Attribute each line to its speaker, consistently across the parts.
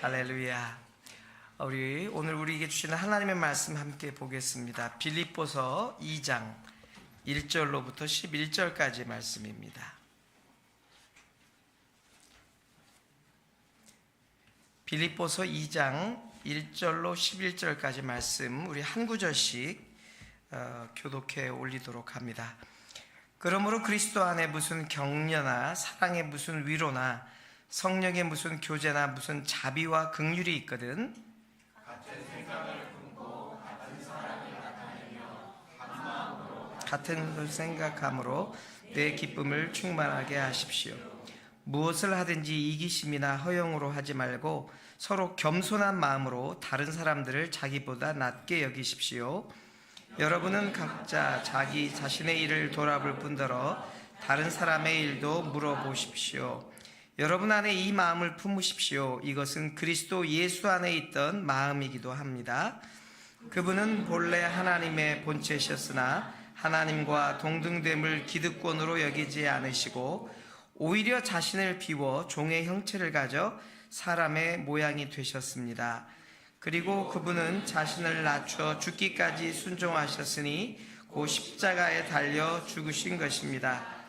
Speaker 1: 할렐루야. 오늘 우리에게 주시는 하나님의 말씀 함께 보겠습니다. 빌립보서 2장 1절로부터 11절까지 말씀입니다. 빌립보서 2장 1절로 11절까지 말씀 우리 한 구절씩 교독해 올리도록 합니다. 그러므로 그리스도 안에 무슨 격려나 사랑의 무슨 위로나 성령의 무슨 교제나 무슨 자비와 긍휼이 있거든 같은 생각을 품고 같은 사랑을 나타내며 같은 걸 생각함으로 내 기쁨을 충만하게 하십시오. 무엇을 하든지 이기심이나 허영으로 하지 말고 서로 겸손한 마음으로 다른 사람들을 자기보다 낮게 여기십시오. 여러분은 각자 자기 자신의 일을 돌아볼 뿐더러 다른 사람의 일도 물어보십시오. 여러분 안에 이 마음을 품으십시오. 이것은 그리스도 예수 안에 있던 마음이기도 합니다. 그분은 본래 하나님의 본체셨으나 하나님과 동등됨을 기득권으로 여기지 않으시고 오히려 자신을 비워 종의 형체를 가져 사람의 모양이 되셨습니다. 그리고 그분은 자신을 낮춰 죽기까지 순종하셨으니 곧 십자가에 달려 죽으신 것입니다.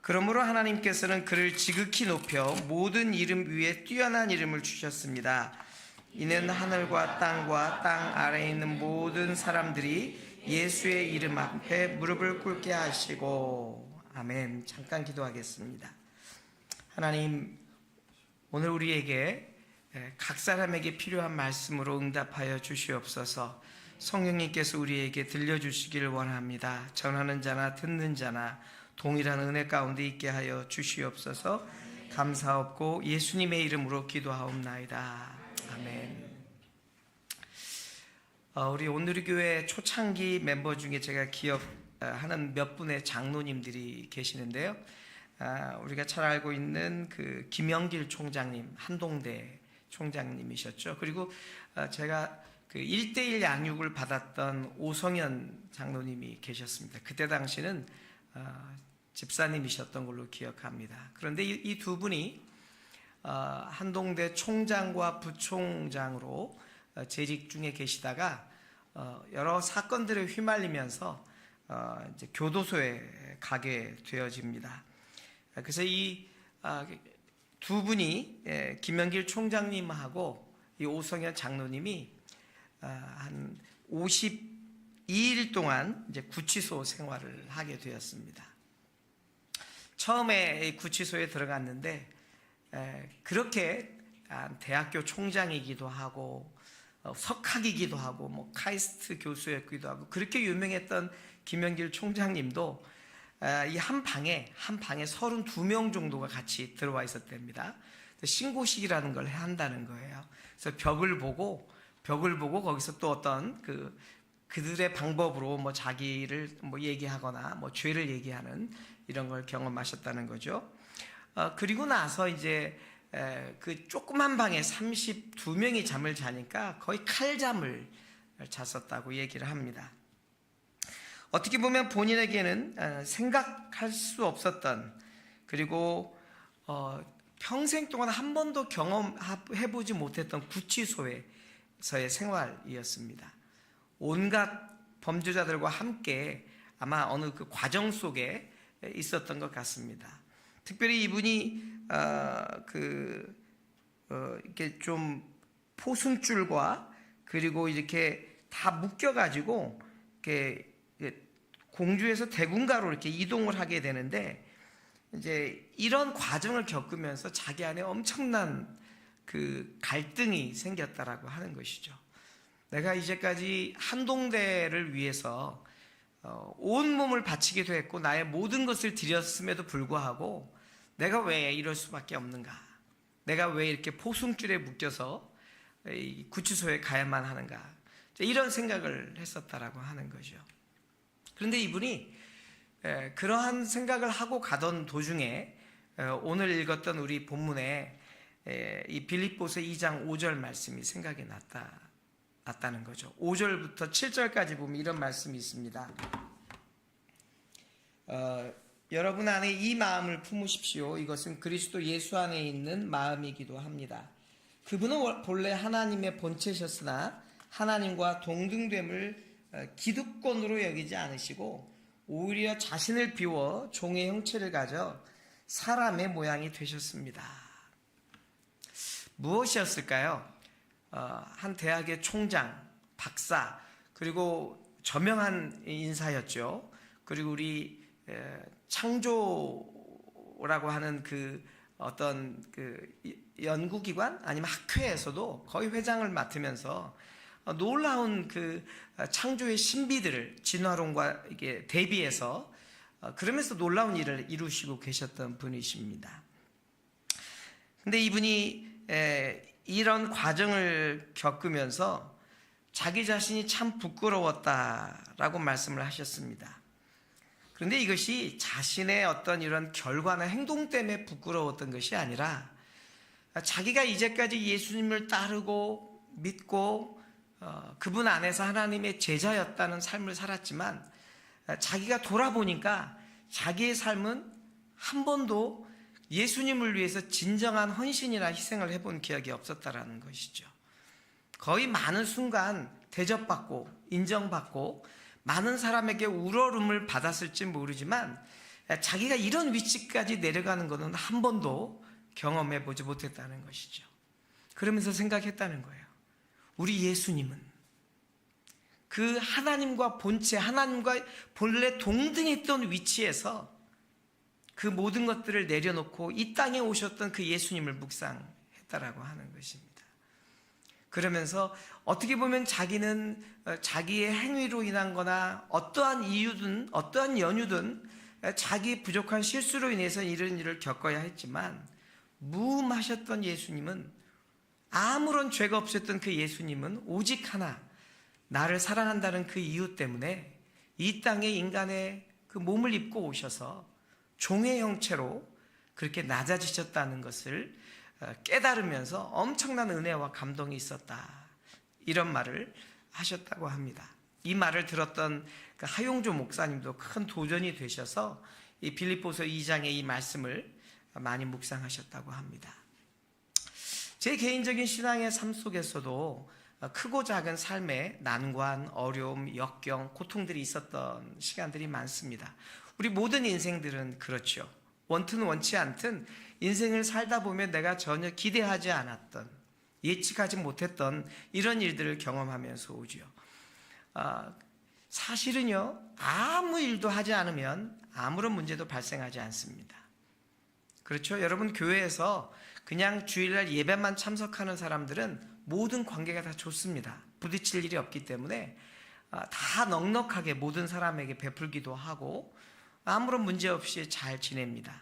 Speaker 1: 그러므로 하나님께서는 그를 지극히 높여 모든 이름 위에 뛰어난 이름을 주셨습니다. 이는 하늘과 땅과 땅 아래에 있는 모든 사람들이 예수의 이름 앞에 무릎을 꿇게 하시고. 아멘. 잠깐 기도하겠습니다. 하나님, 오늘 우리에게 각 사람에게 필요한 말씀으로 응답하여 주시옵소서. 성령님께서 우리에게 들려주시길 원합니다. 전하는 자나 듣는 자나 동일한 은혜 가운데 있게 하여 주시옵소서. 감사없고 예수님의 이름으로 기도하옵나이다. 아멘. 우리 온누리교회 초창기 멤버 중에 제가 기억하는 몇 분의 장로님들이 계시는데요. 우리가 잘 알고 있는 그 김영길 총장님, 한동대 총장님이셨죠. 그리고 제가 그 1:1 양육을 받았던 오성현 장로님이 계셨습니다. 그때 당시는 집사님이셨던 걸로 기억합니다. 그런데 이 두 분이 한동대 총장과 부총장으로 재직 중에 계시다가 여러 사건들에 휘말리면서 이제 교도소에 가게 되어집니다. 그래서 이 두 분이 김영길 총장님하고 이 오성현 장로님이 한 52일 동안 이제 구치소 생활을 하게 되었습니다. 처음에 구치소에 들어갔는데 그렇게 대학교 총장이기도 하고 석학이기도 하고 뭐 카이스트 교수였기도 하고 그렇게 유명했던 김영길 총장님도 이 한 방에 32명 정도가 같이 들어와 있었답니다. 신고식이라는 걸 한다는 거예요. 그래서 벽을 보고 거기서 또 어떤 그들의 방법으로 뭐 자기를 뭐 얘기하거나 뭐 죄를 얘기하는 이런 걸 경험하셨다는 거죠. 그리고 나서 이제 그 조그만 방에 32명이 잠을 자니까 거의 칼잠을 잤었다고 얘기를 합니다. 어떻게 보면 본인에게는 생각할 수 없었던, 그리고 평생 동안 한 번도 경험해보지 못했던 구치소에서의 생활이었습니다. 온갖 범죄자들과 함께 아마 어느 그 과정 속에 있었던 것 같습니다. 특별히 이분이 이렇게 좀 포승줄과 그리고 이렇게 다 묶여가지고 이렇게 공주에서 대군가로 이렇게 이동을 하게 되는데, 이제 이런 과정을 겪으면서 자기 안에 엄청난 그 갈등이 생겼다라고 하는 것이죠. 내가 이제까지 한동대를 위해서 온 몸을 바치기도 했고 나의 모든 것을 드렸음에도 불구하고 내가 왜 이럴 수밖에 없는가? 내가 왜 이렇게 포승줄에 묶여서 구치소에 가야만 하는가? 이런 생각을 했었다라고 하는 거죠. 그런데 이분이 그러한 생각을 하고 가던 도중에 오늘 읽었던 우리 본문에 이 빌립보서 2장 5절 말씀이 생각이 났다는 거죠. 5절부터 7절까지 보면 이런 말씀이 있습니다. 여러분 안에 이 마음을 품으십시오. 이것은 그리스도 예수 안에 있는 마음이기도 합니다. 그분은 본래 하나님의 본체셨으나 하나님과 동등됨을 기득권으로 여기지 않으시고 오히려 자신을 비워 종의 형체를 가져 사람의 모양이 되셨습니다. 무엇이었을까요? 한 대학의 총장, 박사, 그리고 저명한 인사였죠. 그리고 우리 창조라고 하는 그 어떤 그 연구기관 아니면 학회에서도 거의 회장을 맡으면서 놀라운 그 창조의 신비들을 진화론과 이게 대비해서 그러면서 놀라운 일을 이루시고 계셨던 분이십니다. 근데 이분이 이런 과정을 겪으면서 자기 자신이 참 부끄러웠다라고 말씀을 하셨습니다. 그런데 이것이 자신의 어떤 이런 결과나 행동 때문에 부끄러웠던 것이 아니라 자기가 이제까지 예수님을 따르고 믿고 그분 안에서 하나님의 제자였다는 삶을 살았지만 자기가 돌아보니까 자기의 삶은 한 번도 예수님을 위해서 진정한 헌신이나 희생을 해본 기억이 없었다라는 것이죠. 거의 많은 순간 대접받고 인정받고 많은 사람에게 우러름을 받았을지 모르지만 자기가 이런 위치까지 내려가는 것은 한 번도 경험해 보지 못했다는 것이죠. 그러면서 생각했다는 거예요. 우리 예수님은 그 하나님과 본체, 하나님과 본래 동등했던 위치에서 그 모든 것들을 내려놓고 이 땅에 오셨던 그 예수님을 묵상했다라고 하는 것입니다. 그러면서 어떻게 보면 자기는 자기의 행위로 인한 거나 어떠한 이유든 어떠한 연유든 자기 부족한 실수로 인해서 이런 일을 겪어야 했지만 무음하셨던 예수님은, 아무런 죄가 없었던 그 예수님은 오직 하나, 나를 사랑한다는 그 이유 때문에 이 땅에 인간의 그 몸을 입고 오셔서 종의 형체로 그렇게 낮아지셨다는 것을 깨달으면서 엄청난 은혜와 감동이 있었다, 이런 말을 하셨다고 합니다. 이 말을 들었던 그 하용조 목사님도 큰 도전이 되셔서 이 빌립보서 2장의 이 말씀을 많이 묵상하셨다고 합니다. 제 개인적인 신앙의 삶 속에서도 크고 작은 삶의 난관, 어려움, 역경, 고통들이 있었던 시간들이 많습니다. 우리 모든 인생들은 그렇죠. 원튼 원치 않든 인생을 살다 보면 내가 전혀 기대하지 않았던, 예측하지 못했던 이런 일들을 경험하면서 오죠. 사실은요, 아무 일도 하지 않으면 아무런 문제도 발생하지 않습니다. 그렇죠? 여러분, 교회에서 그냥 주일날 예배만 참석하는 사람들은 모든 관계가 다 좋습니다. 부딪힐 일이 없기 때문에 다 넉넉하게 모든 사람에게 베풀기도 하고 아무런 문제 없이 잘 지냅니다.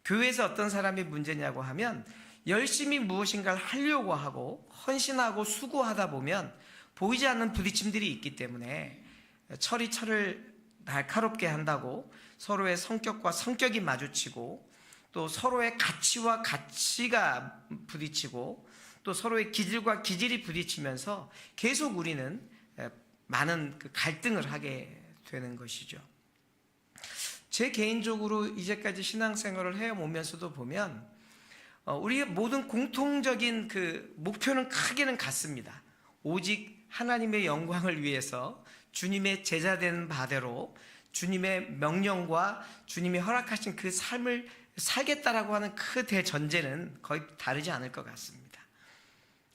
Speaker 1: 교회에서 어떤 사람이 문제냐고 하면 열심히 무엇인가를 하려고 하고 헌신하고 수고하다 보면 보이지 않는 부딪힘들이 있기 때문에 철이 철을 날카롭게 한다고 서로의 성격과 성격이 마주치고 또 서로의 가치와 가치가 부딪히고 또 서로의 기질과 기질이 부딪히면서 계속 우리는 많은 그 갈등을 하게 되는 것이죠. 제 개인적으로 이제까지 신앙생활을 해오면서도 보면 우리의 모든 공통적인 그 목표는 크게는 같습니다. 오직 하나님의 영광을 위해서 주님의 제자된 바대로 주님의 명령과 주님이 허락하신 그 삶을 살겠다라고 하는 그 대전제는 거의 다르지 않을 것 같습니다.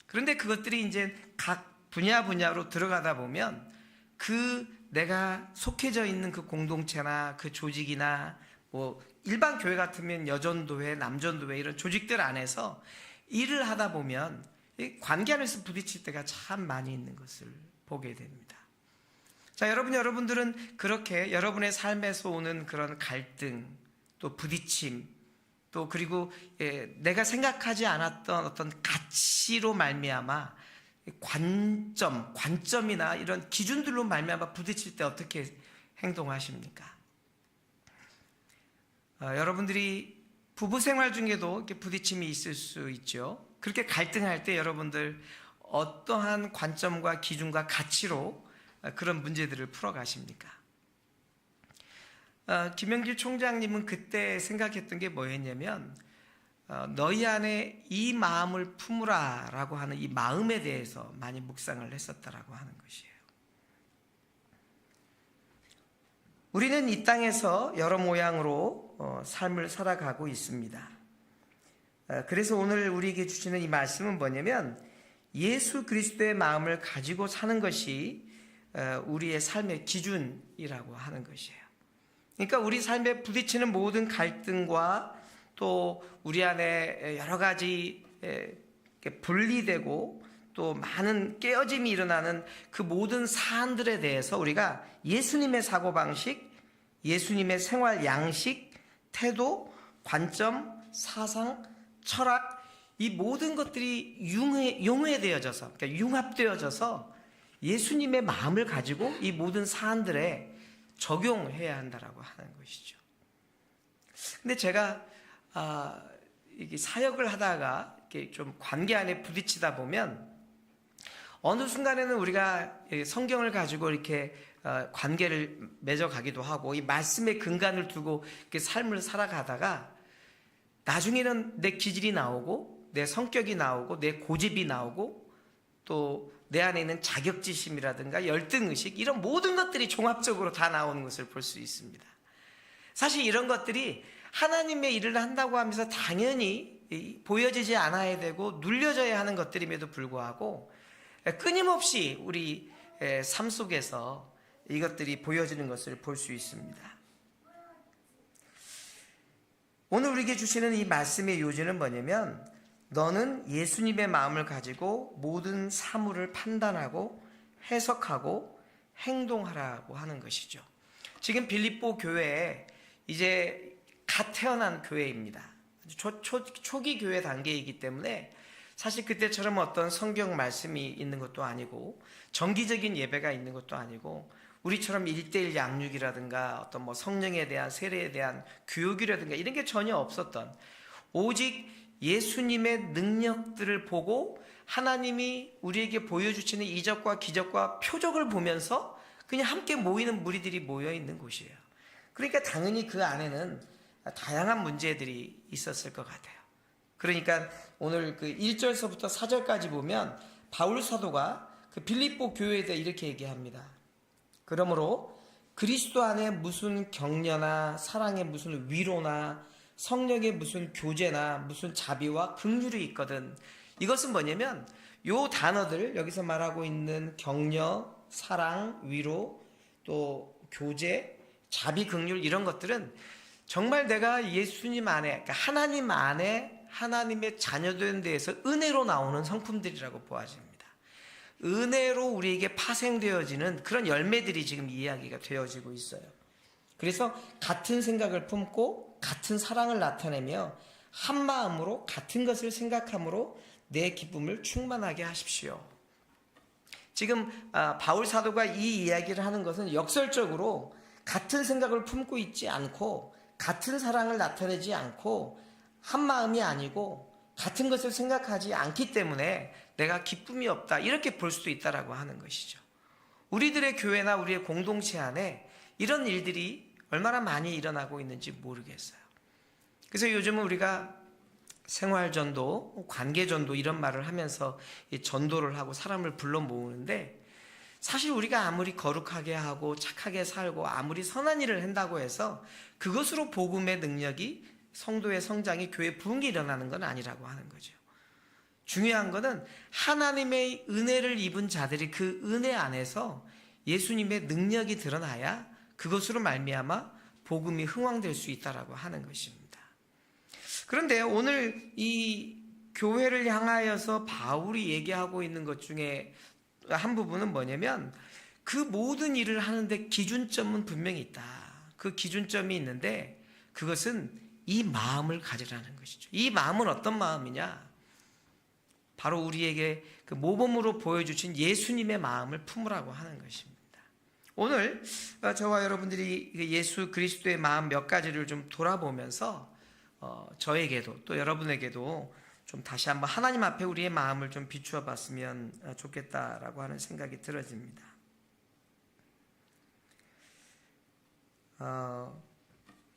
Speaker 1: 그런데 그것들이 이제 각 분야로 들어가다 보면 그 내가 속해져 있는 그 공동체나 그 조직이나 뭐 일반 교회 같으면 여전도회, 남전도회 이런 조직들 안에서 일을 하다 보면 관계 안에서 부딪힐 때가 참 많이 있는 것을 보게 됩니다. 자, 여러분들은 그렇게 여러분의 삶에서 오는 그런 갈등, 또 부딪힘, 또 그리고 내가 생각하지 않았던 가치로 말미암아 관점이나 이런 기준들로 말미암아 부딪힐 때 어떻게 행동하십니까? 여러분들이 부부 생활 중에도 이렇게 부딪힘이 있을 수 있죠. 그렇게 갈등할 때 여러분들 어떠한 관점과 기준과 가치로 그런 문제들을 풀어가십니까? 김영길 총장님은 그때 생각했던 게 뭐였냐면 너희 안에 이 마음을 품으라 라고 하는 이 마음에 대해서 많이 묵상을 했었다라고 하는 것이에요. 우리는 이 땅에서 여러 모양으로 삶을 살아가고 있습니다. 그래서 오늘 우리에게 주시는 이 말씀은 뭐냐면 예수 그리스도의 마음을 가지고 사는 것이 우리의 삶의 기준이라고 하는 것이에요. 그러니까 우리 삶에 부딪히는 모든 갈등과 또 우리 안에 여러 가지 분리되고 또 많은 깨어짐이 일어나는 그 모든 사안들에 대해서 우리가 예수님의 사고방식, 예수님의 생활 양식, 태도, 관점, 사상, 철학, 이 모든 것들이 융해되어져서, 그러니까 융합되어져서 예수님의 마음을 가지고 이 모든 사안들에 적용해야 한다라고 하는 것이죠. 근데 제가 이게 사역을 하다가 이렇게 좀 관계 안에 부딪히다 보면 어느 순간에는 우리가 성경을 가지고 이렇게 관계를 맺어가기도 하고 이 말씀의 근간을 두고 이렇게 삶을 살아가다가 나중에는 내 기질이 나오고 내 성격이 나오고 내 고집이 나오고 또 내 안에 있는 자격지심이라든가 열등의식 이런 모든 것들이 종합적으로 다 나오는 것을 볼 수 있습니다. 사실 이런 것들이 하나님의 일을 한다고 하면서 당연히 보여지지 않아야 되고 눌려져야 하는 것들임에도 불구하고 끊임없이 우리 삶 속에서 이것들이 보여지는 것을 볼 수 있습니다. 오늘 우리에게 주시는 이 말씀의 요지는 뭐냐면 너는 예수님의 마음을 가지고 모든 사물을 판단하고 해석하고 행동하라고 하는 것이죠. 지금 빌립보 교회에 이제 갓 태어난 교회입니다. 초기 교회 단계이기 때문에 사실 그때처럼 어떤 성경 말씀이 있는 것도 아니고 정기적인 예배가 있는 것도 아니고 우리처럼 1:1 양육이라든가 어떤 뭐 성령에 대한 세례에 대한 교육이라든가 이런 게 전혀 없었던 오직 예수님의 능력들을 보고 하나님이 우리에게 보여주시는 이적과 기적과 표적을 보면서 그냥 함께 모이는 무리들이 모여 있는 곳이에요. 그러니까 당연히 그 안에는 다양한 문제들이 있었을 것 같아요. 그러니까 오늘 그 1절서부터 4절까지 보면 바울 사도가 그 빌립보 교회에 대해 이렇게 얘기합니다. 그러므로 그리스도 안에 무슨 격려나 사랑의 무슨 위로나 성령의 무슨 교제나 무슨 자비와 긍휼이 있거든. 이것은 뭐냐면 요 단어들 여기서 말하고 있는 격려, 사랑, 위로, 또 교제, 자비, 긍휼 이런 것들은 정말 내가 예수님 안에 그러니까 하나님 안에 하나님의 자녀된 데에서 은혜로 나오는 성품들이라고 보아집니다. 은혜로 우리에게 파생되어지는 그런 열매들이 지금 이야기가 되어지고 있어요. 그래서 같은 생각을 품고 같은 사랑을 나타내며 한 마음으로 같은 것을 생각함으로 내 기쁨을 충만하게 하십시오. 지금 바울 사도가 이 이야기를 하는 것은 역설적으로 같은 생각을 품고 있지 않고 같은 사랑을 나타내지 않고 한 마음이 아니고 같은 것을 생각하지 않기 때문에 내가 기쁨이 없다 이렇게 볼 수도 있다라고 하는 것이죠. 우리들의 교회나 우리의 공동체 안에 이런 일들이 얼마나 많이 일어나고 있는지 모르겠어요. 그래서 요즘은 우리가 생활전도, 관계전도 이런 말을 하면서 전도를 하고 사람을 불러 모으는데 사실 우리가 아무리 거룩하게 하고 착하게 살고 아무리 선한 일을 한다고 해서 그것으로 복음의 능력이 성도의 성장이 교회 부흥이 일어나는 건 아니라고 하는 거죠. 중요한 것은 하나님의 은혜를 입은 자들이 그 은혜 안에서 예수님의 능력이 드러나야 그것으로 말미암아 복음이 흥왕될 수 있다라고 하는 것입니다. 그런데 오늘 이 교회를 향하여서 바울이 얘기하고 있는 것 중에 한 부분은 뭐냐면 그 모든 일을 하는데 기준점은 분명히 있다. 그 기준점이 있는데 그것은 이 마음을 가지라는 것이죠. 이 마음은 어떤 마음이냐? 바로 우리에게 그 모범으로 보여주신 예수님의 마음을 품으라고 하는 것입니다. 오늘 저와 여러분들이 예수 그리스도의 마음 몇 가지를 좀 돌아보면서 저에게도 또 여러분에게도 좀 다시 한번 하나님 앞에 우리의 마음을 좀 비추어 봤으면 좋겠다라고 하는 생각이 들어집니다.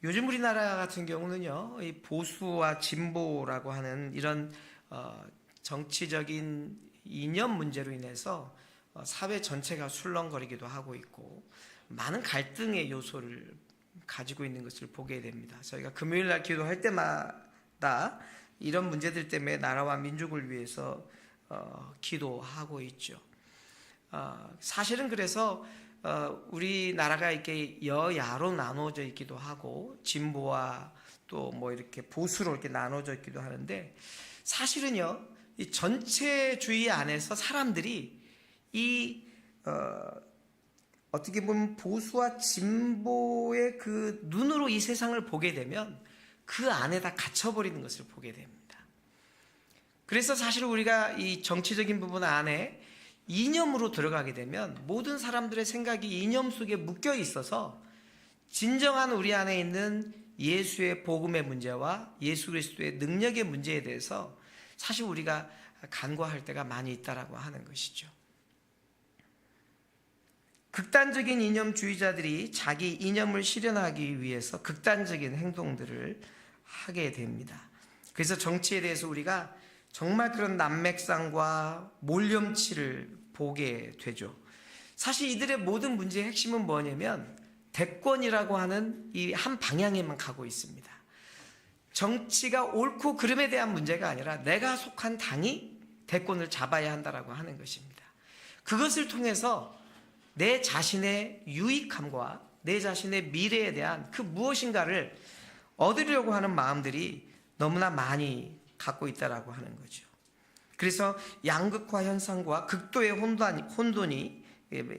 Speaker 1: 요즘 우리나라 같은 경우는요, 이 보수와 진보라고 하는 이런 정치적인 이념 문제로 인해서 사회 전체가 술렁거리기도 하고 있고 많은 갈등의 요소를 가지고 있는 것을 보게 됩니다. 저희가 금요일 날 기도할 때마다 이런 문제들 때문에 나라와 민족을 위해서 기도하고 있죠. 사실은 그래서 우리나라가 이렇게 여야로 나눠져 있기도 하고 진보와 또 뭐 이렇게 보수로 이렇게 나눠져 있기도 하는데, 사실은요 이 전체주의 안에서 사람들이 이 어떻게 보면 보수와 진보의 그 눈으로 이 세상을 보게 되면 그 안에 다 갇혀버리는 것을 보게 됩니다. 그래서 사실 우리가 이 정치적인 부분 안에 이념으로 들어가게 되면 모든 사람들의 생각이 이념 속에 묶여 있어서 진정한 우리 안에 있는 예수의 복음의 문제와 예수 그리스도의 능력의 문제에 대해서 사실 우리가 간과할 때가 많이 있다라고 하는 것이죠. 극단적인 이념주의자들이 자기 이념을 실현하기 위해서 극단적인 행동들을 하게 됩니다. 그래서 정치에 대해서 우리가 정말 그런 난맥상과 몰염치를 보게 되죠. 사실 이들의 모든 문제의 핵심은 뭐냐면 대권이라고 하는 이 한 방향에만 가고 있습니다. 정치가 옳고 그름에 대한 문제가 아니라 내가 속한 당이 대권을 잡아야 한다라고 하는 것입니다. 그것을 통해서 내 자신의 유익함과 내 자신의 미래에 대한 그 무엇인가를 얻으려고 하는 마음들이 너무나 많이 갖고 있다라고 하는 거죠. 그래서 양극화 현상과 극도의 혼돈이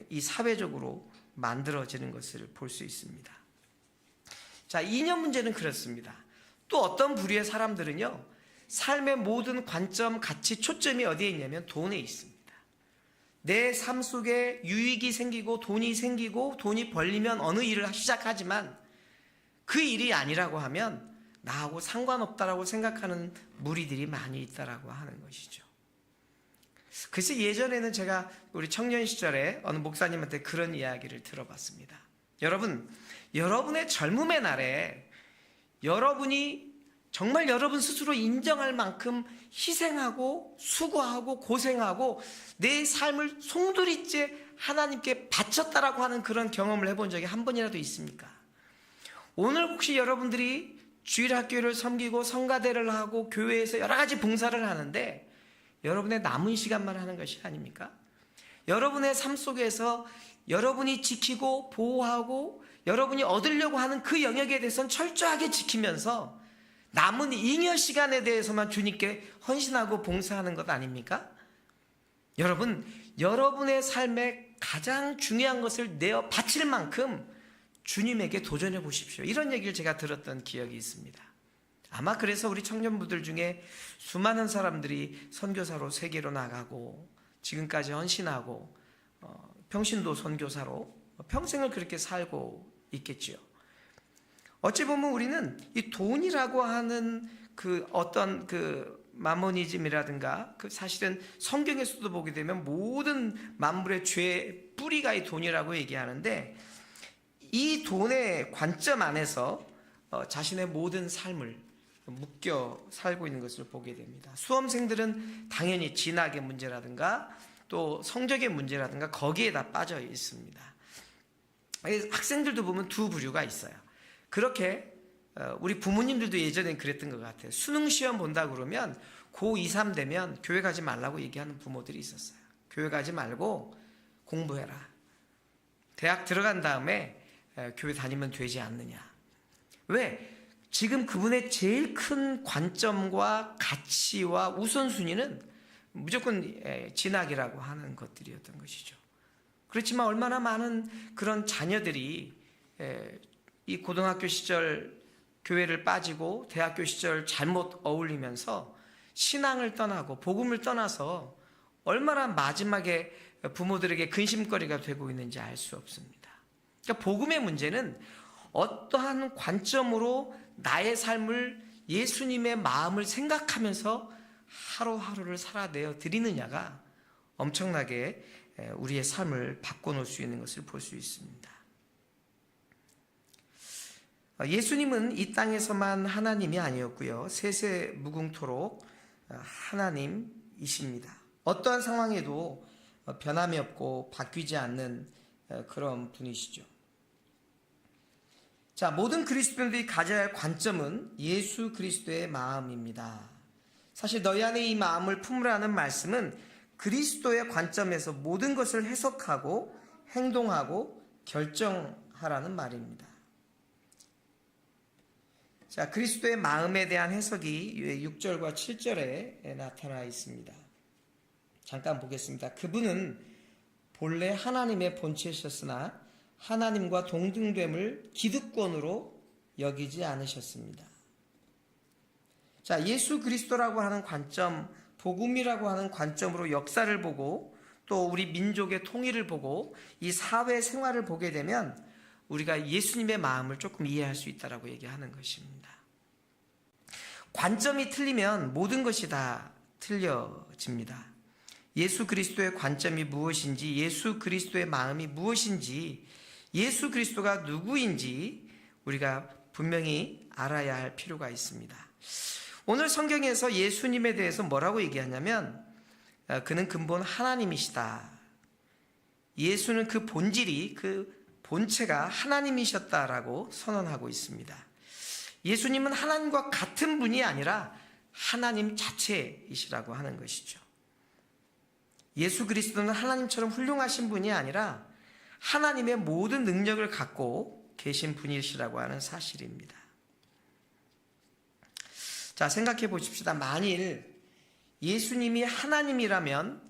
Speaker 1: 이 사회적으로 만들어지는 것을 볼 수 있습니다. 자, 이념 문제는 그렇습니다. 또 어떤 부류의 사람들은요, 삶의 모든 관점, 가치, 초점이 어디에 있냐면 돈에 있습니다. 내 삶 속에 유익이 생기고 돈이 생기고 돈이 벌리면 어느 일을 시작하지만 그 일이 아니라고 하면 나하고 상관없다라고 생각하는 무리들이 많이 있다라고 하는 것이죠. 그래서 예전에는 제가 우리 청년 시절에 어느 목사님한테 그런 이야기를 들어봤습니다. 여러분, 여러분의 젊음의 날에 여러분이 정말 여러분 스스로 인정할 만큼 희생하고 수고하고 고생하고 내 삶을 송두리째 하나님께 바쳤다라고 하는 그런 경험을 해본 적이 한 번이라도 있습니까? 오늘 혹시 여러분들이 주일학교를 섬기고 성가대를 하고 교회에서 여러 가지 봉사를 하는데 여러분의 남은 시간만 하는 것이 아닙니까? 여러분의 삶 속에서 여러분이 지키고 보호하고 여러분이 얻으려고 하는 그 영역에 대해서는 철저하게 지키면서 남은 잉여 시간에 대해서만 주님께 헌신하고 봉사하는 것 아닙니까? 여러분, 여러분의 삶에 가장 중요한 것을 내어 바칠 만큼 주님에게 도전해 보십시오. 이런 얘기를 제가 들었던 기억이 있습니다. 아마 그래서 우리 청년부들 중에 수많은 사람들이 선교사로 세계로 나가고 지금까지 헌신하고 평신도 선교사로 평생을 그렇게 살고 있겠지요. 어찌 보면 우리는 이 돈이라고 하는 그 어떤 그 마모니즘이라든가 그 사실은 성경에서도 보게 되면 모든 만물의 죄의 뿌리가 이 돈이라고 얘기하는데 이 돈의 관점 안에서 자신의 모든 삶을 묶여 살고 있는 것을 보게 됩니다. 수험생들은 당연히 진학의 문제라든가 또 성적의 문제라든가 거기에 다 빠져 있습니다. 학생들도 보면 두 부류가 있어요. 그렇게 우리 부모님들도 예전엔 그랬던 것 같아요. 수능 시험 본다 그러면 고2, 3 되면 교회 가지 말라고 얘기하는 부모들이 있었어요. 교회 가지 말고 공부해라. 대학 들어간 다음에 교회 다니면 되지 않느냐. 왜? 지금 그분의 제일 큰 관점과 가치와 우선순위는 무조건 진학이라고 하는 것들이었던 것이죠. 그렇지만 얼마나 많은 그런 자녀들이 이 고등학교 시절 교회를 빠지고 대학교 시절 잘못 어울리면서 신앙을 떠나고 복음을 떠나서 얼마나 마지막에 부모들에게 근심거리가 되고 있는지 알 수 없습니다. 그러니까 복음의 문제는 어떠한 관점으로 나의 삶을 예수님의 마음을 생각하면서 하루하루를 살아내어 드리느냐가 엄청나게 우리의 삶을 바꿔놓을 수 있는 것을 볼 수 있습니다. 예수님은 이 땅에서만 하나님이 아니었고요. 세세 무궁토록 하나님이십니다. 어떠한 상황에도 변함이 없고 바뀌지 않는 그런 분이시죠. 자, 모든 그리스도인들이 가져야 할 관점은 예수 그리스도의 마음입니다. 사실 너희 안에 이 마음을 품으라는 말씀은 그리스도의 관점에서 모든 것을 해석하고 행동하고 결정하라는 말입니다. 자, 그리스도의 마음에 대한 해석이 6절과 7절에 나타나 있습니다. 잠깐 보겠습니다. 그분은 본래 하나님의 본체셨으나 하나님과 동등됨을 기득권으로 여기지 않으셨습니다. 자, 예수 그리스도라고 하는 관점, 복음이라고 하는 관점으로 역사를 보고 또 우리 민족의 통일을 보고 이 사회 생활을 보게 되면 우리가 예수님의 마음을 조금 이해할 수 있다라고 얘기하는 것입니다. 관점이 틀리면 모든 것이 다 틀려집니다. 예수 그리스도의 관점이 무엇인지, 예수 그리스도의 마음이 무엇인지, 예수 그리스도가 누구인지 우리가 분명히 알아야 할 필요가 있습니다. 오늘 성경에서 예수님에 대해서 뭐라고 얘기하냐면 그는 근본 하나님이시다. 예수는 그 본질이, 그 본체가 하나님이셨다라고 선언하고 있습니다. 예수님은 하나님과 같은 분이 아니라 하나님 자체이시라고 하는 것이죠. 예수 그리스도는 하나님처럼 훌륭하신 분이 아니라 하나님의 모든 능력을 갖고 계신 분이시라고 하는 사실입니다. 자, 생각해 보십시다. 만일 예수님이 하나님이라면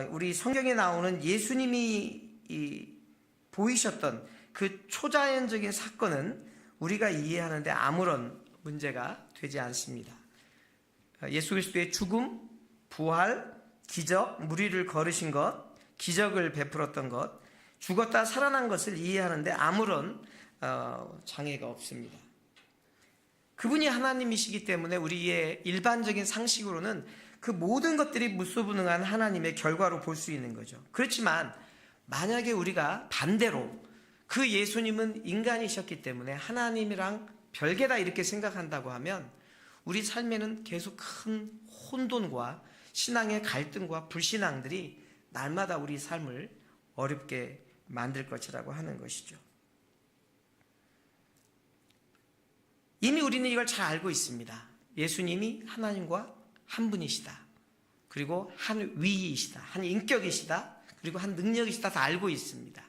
Speaker 1: 우리 성경에 나오는 예수님이 보이셨던 그 초자연적인 사건은 우리가 이해하는데 아무런 문제가 되지 않습니다. 예수 그리스도의 죽음, 부활, 기적, 무리를 걸으신 것, 기적을 베풀었던 것, 죽었다 살아난 것을 이해하는데 아무런 장애가 없습니다. 그분이 하나님이시기 때문에 우리의 일반적인 상식으로는 그 모든 것들이 무소부능한 하나님의 결과로 볼 수 있는 거죠. 그렇지만 만약에 우리가 반대로 그 예수님은 인간이셨기 때문에 하나님이랑 별개다 이렇게 생각한다고 하면 우리 삶에는 계속 큰 혼돈과 신앙의 갈등과 불신앙들이 날마다 우리 삶을 어렵게 만들 것이라고 하는 것이죠. 이미 우리는 이걸 잘 알고 있습니다. 예수님이 하나님과 한 분이시다. 그리고 한 위이시다. 한 인격이시다. 그리고 한 능력이시다. 다 알고 있습니다.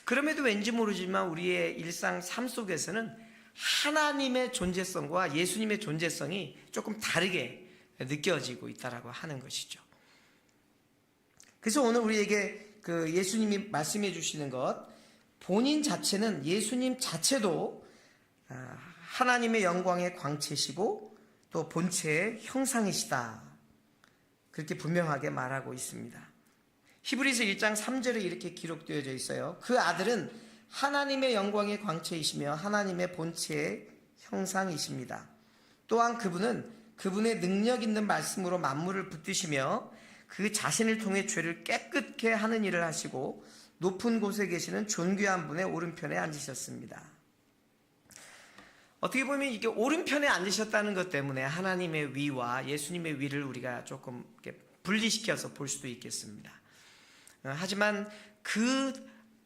Speaker 1: 그럼에도 왠지 모르지만 우리의 일상 삶 속에서는 하나님의 존재성과 예수님의 존재성이 조금 다르게 느껴지고 있다라고 하는 것이죠. 그래서 오늘 우리에게 그 예수님이 말씀해 주시는 것, 본인 자체는 예수님 자체도 하나님의 영광의 광채시고 또 본체의 형상이시다. 그렇게 분명하게 말하고 있습니다. 히브리서 1장 3절에 이렇게 기록되어져 있어요. 그 아들은 하나님의 영광의 광채이시며 하나님의 본체의 형상이십니다. 또한 그분은 그분의 능력 있는 말씀으로 만물을 붙드시며 그 자신을 통해 죄를 깨끗게 하는 일을 하시고 높은 곳에 계시는 존귀한 분의 오른편에 앉으셨습니다. 어떻게 보면 이게 오른편에 앉으셨다는 것 때문에 하나님의 위와 예수님의 위를 우리가 조금 이렇게 분리시켜서 볼 수도 있겠습니다. 하지만 그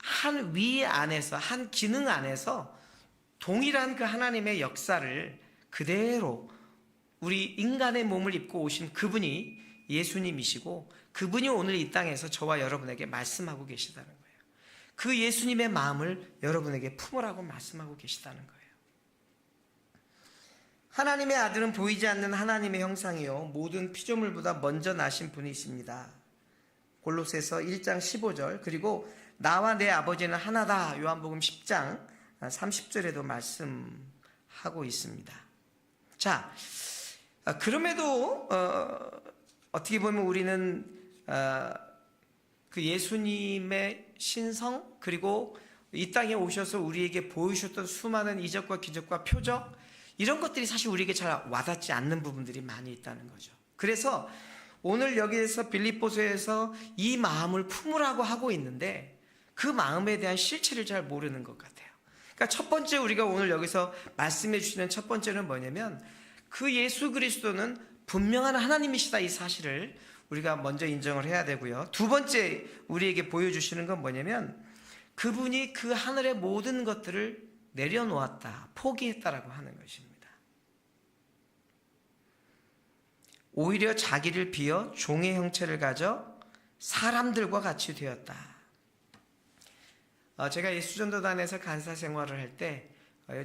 Speaker 1: 한 위 안에서, 한 기능 안에서 동일한 그 하나님의 역사를 그대로 우리 인간의 몸을 입고 오신 그분이 예수님이시고 그분이 오늘 이 땅에서 저와 여러분에게 말씀하고 계시다는 거예요. 그 예수님의 마음을 여러분에게 품으라고 말씀하고 계시다는 거예요. 하나님의 아들은 보이지 않는 하나님의 형상이요 모든 피조물보다 먼저 나신 분이십니다. 골로새서 1장 15절 그리고 나와 내 아버지는 하나다 요한복음 10장 30절에도 말씀하고 있습니다. 자, 그럼에도 어떻게 보면 우리는 그 예수님의 신성 그리고 이 땅에 오셔서 우리에게 보이셨던 수많은 이적과 기적과 표적 이런 것들이 사실 우리에게 잘 와닿지 않는 부분들이 많이 있다는 거죠. 그래서 오늘 여기에서 빌립보서에서 이 마음을 품으라고 하고 있는데 그 마음에 대한 실체를 잘 모르는 것 같아요. 그러니까 그러니까 첫 번째 우리가 오늘 여기서 말씀해 주시는 첫 번째는 뭐냐면 그 예수 그리스도는 분명한 하나님이시다, 이 사실을 우리가 먼저 인정을 해야 되고요. 두 번째 우리에게 보여주시는 건 뭐냐면 그분이 그 하늘의 모든 것들을 내려놓았다, 포기했다라고 하는 것입니다. 오히려 자기를 비어 종의 형체를 가져 사람들과 같이 되었다. 제가 예수전도단에서 간사 생활을 할 때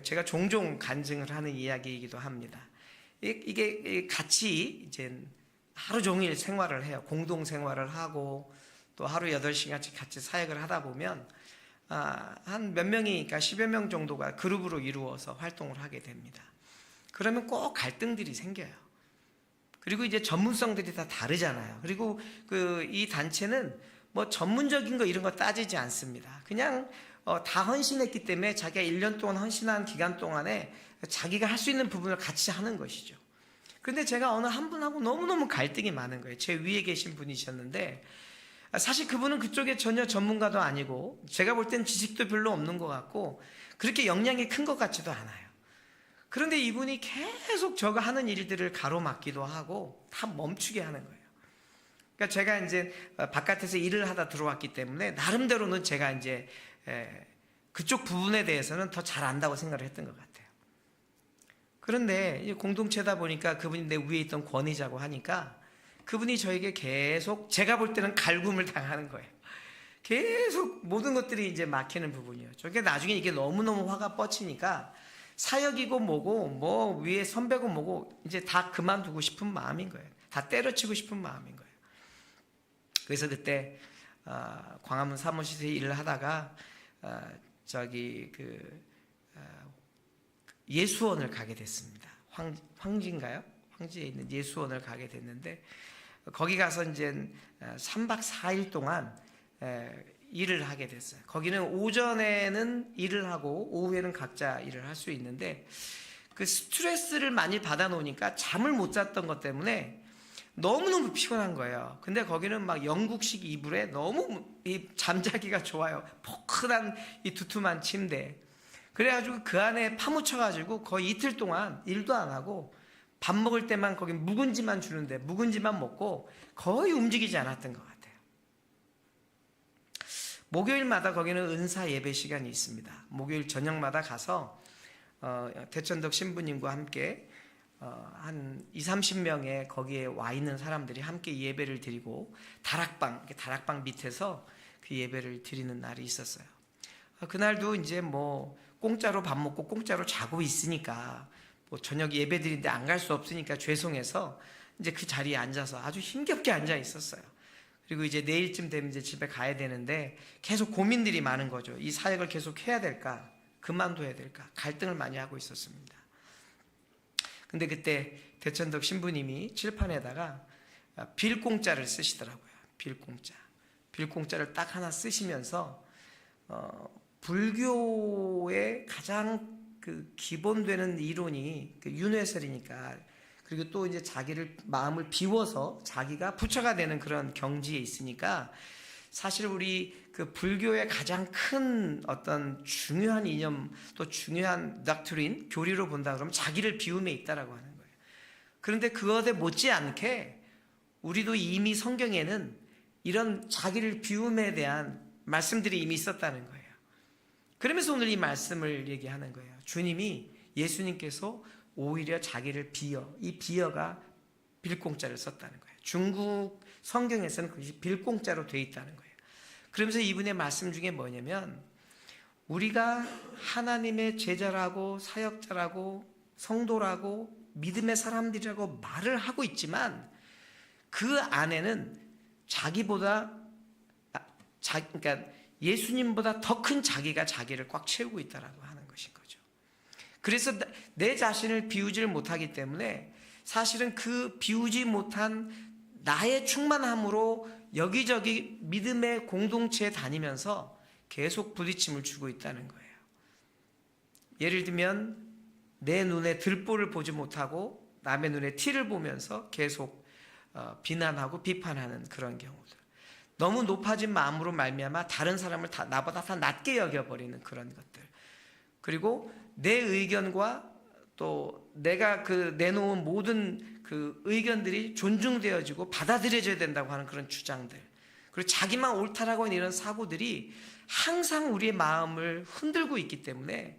Speaker 1: 제가 종종 간증을 하는 이야기이기도 합니다. 이게 같이 이제 하루 종일 생활을 해요. 공동 생활을 하고 또 하루 8시간씩 같이 사역을 하다 보면 한 몇 명이, 그러니까 10여 명 정도가 그룹으로 이루어서 활동을 하게 됩니다. 그러면 꼭 갈등들이 생겨요. 그리고 이제 전문성들이 다 다르잖아요. 그리고 이 단체는 뭐 전문적인 거 이런 거 따지지 않습니다. 그냥 다 헌신했기 때문에 자기가 1년 동안 헌신한 기간 동안에 자기가 할 수 있는 부분을 같이 하는 것이죠. 그런데 제가 어느 한 분하고 너무너무 갈등이 많은 거예요. 제 위에 계신 분이셨는데 사실 그분은 그쪽에 전혀 전문가도 아니고 제가 볼 땐 지식도 별로 없는 것 같고 그렇게 역량이 큰 것 같지도 않아요. 그런데 이분이 계속 저가 하는 일들을 가로막기도 하고 다 멈추게 하는 거예요. 그러니까 제가 이제 바깥에서 일을 하다 들어왔기 때문에 나름대로는 제가 이제 그쪽 부분에 대해서는 더 잘 안다고 생각을 했던 것 같아요. 그런데 공동체다 보니까 그분이 내 위에 있던 권위자고 하니까 그분이 저에게 계속 제가 볼 때는 갈굼을 당하는 거예요. 계속 모든 것들이 이제 막히는 부분이에요. 저게 나중에 이게 너무너무 화가 뻗치니까 사역이고 뭐고 뭐 위에 선배고 뭐고 이제 다 그만두고 싶은 마음인 거예요. 다 때려치고 싶은 마음인 거예요. 그래서 그때 광화문 사무실에 일을 하다가 예수원을 가게 됐습니다. 황지인가요? 황지에 있는 예수원을 가게 됐는데 거기 가서 이제 3박 4일 동안 일을 하게 됐어요. 거기는 오전에는 일을 하고 오후에는 각자 일을 할 수 있는데 그 스트레스를 많이 받아 놓으니까 잠을 못 잤던 것 때문에 너무너무 피곤한 거예요. 근데 거기는 막 영국식 이불에 너무 잠자기가 좋아요. 포근한 이 두툼한 침대. 그래가지고 그 안에 파묻혀가지고 거의 이틀 동안 일도 안 하고 밥 먹을 때만 거기 묵은지만 주는데 묵은지만 먹고 거의 움직이지 않았던 것 같아요. 목요일마다 거기는 은사 예배 시간이 있습니다. 목요일 저녁마다 가서 대천덕 신부님과 함께 한 20-30명의 거기에 와 있는 사람들이 함께 예배를 드리고 다락방 밑에서 그 예배를 드리는 날이 있었어요. 그날도 이제 뭐 공짜로 밥 먹고 공짜로 자고 있으니까 뭐 저녁 예배 드리는데 안 갈 수 없으니까 죄송해서 이제 그 자리에 앉아서 아주 힘겹게 앉아 있었어요. 그리고 이제 내일쯤 되면 이제 집에 가야 되는데 계속 고민들이 많은 거죠. 이 사역을 계속 해야 될까? 그만둬야 될까? 갈등을 많이 하고 있었습니다. 근데 그때 대천덕 신부님이 칠판에다가 빌공짜를 쓰시더라고요. 빌공짜를 딱 하나 쓰시면서 불교의 가장 그 기본되는 이론이 그 윤회설이니까 그리고 또 이제 자기를 마음을 비워서 자기가 부처가 되는 그런 경지에 있으니까 사실 우리 그 불교의 가장 큰 어떤 중요한 이념 또 중요한 닥트린 교리로 본다 그러면 자기를 비움에 있다라고 하는 거예요. 그런데 그것에 못지않게 우리도 이미 성경에는 이런 자기를 비움에 대한 말씀들이 이미 있었다는 거예요. 그러면서 오늘 이 말씀을 얘기하는 거예요. 주님이 예수님께서 오히려 자기를 비어, 이 비어가 빌공짜를 썼다는 거예요. 중국 성경에서는 그것이 빌공짜로 되어 있다는 거예요. 그러면서 이분의 말씀 중에 뭐냐면 우리가 하나님의 제자라고 사역자라고 성도라고 믿음의 사람들이라고 말을 하고 있지만 그 안에는 그러니까 예수님보다 더 큰 자기가 자기를 꽉 채우고 있다라고 하는 것인 거죠. 그래서 내 자신을 비우지를 못하기 때문에 사실은 그 비우지 못한 나의 충만함으로 여기저기 믿음의 공동체에 다니면서 계속 부딪힘을 주고 있다는 거예요. 예를 들면 내 눈에 들보를 보지 못하고 남의 눈에 티를 보면서 계속 비난하고 비판하는 그런 경우들. 너무 높아진 마음으로 말미암아 다른 사람을 나보다 다 낮게 여겨버리는 그런 것들. 그리고 내 의견과 또 내가 내놓은 모든 그 의견들이 존중되어지고 받아들여져야 된다고 하는 그런 주장들, 그리고 자기만 옳다라고 하는 이런 사고들이 항상 우리의 마음을 흔들고 있기 때문에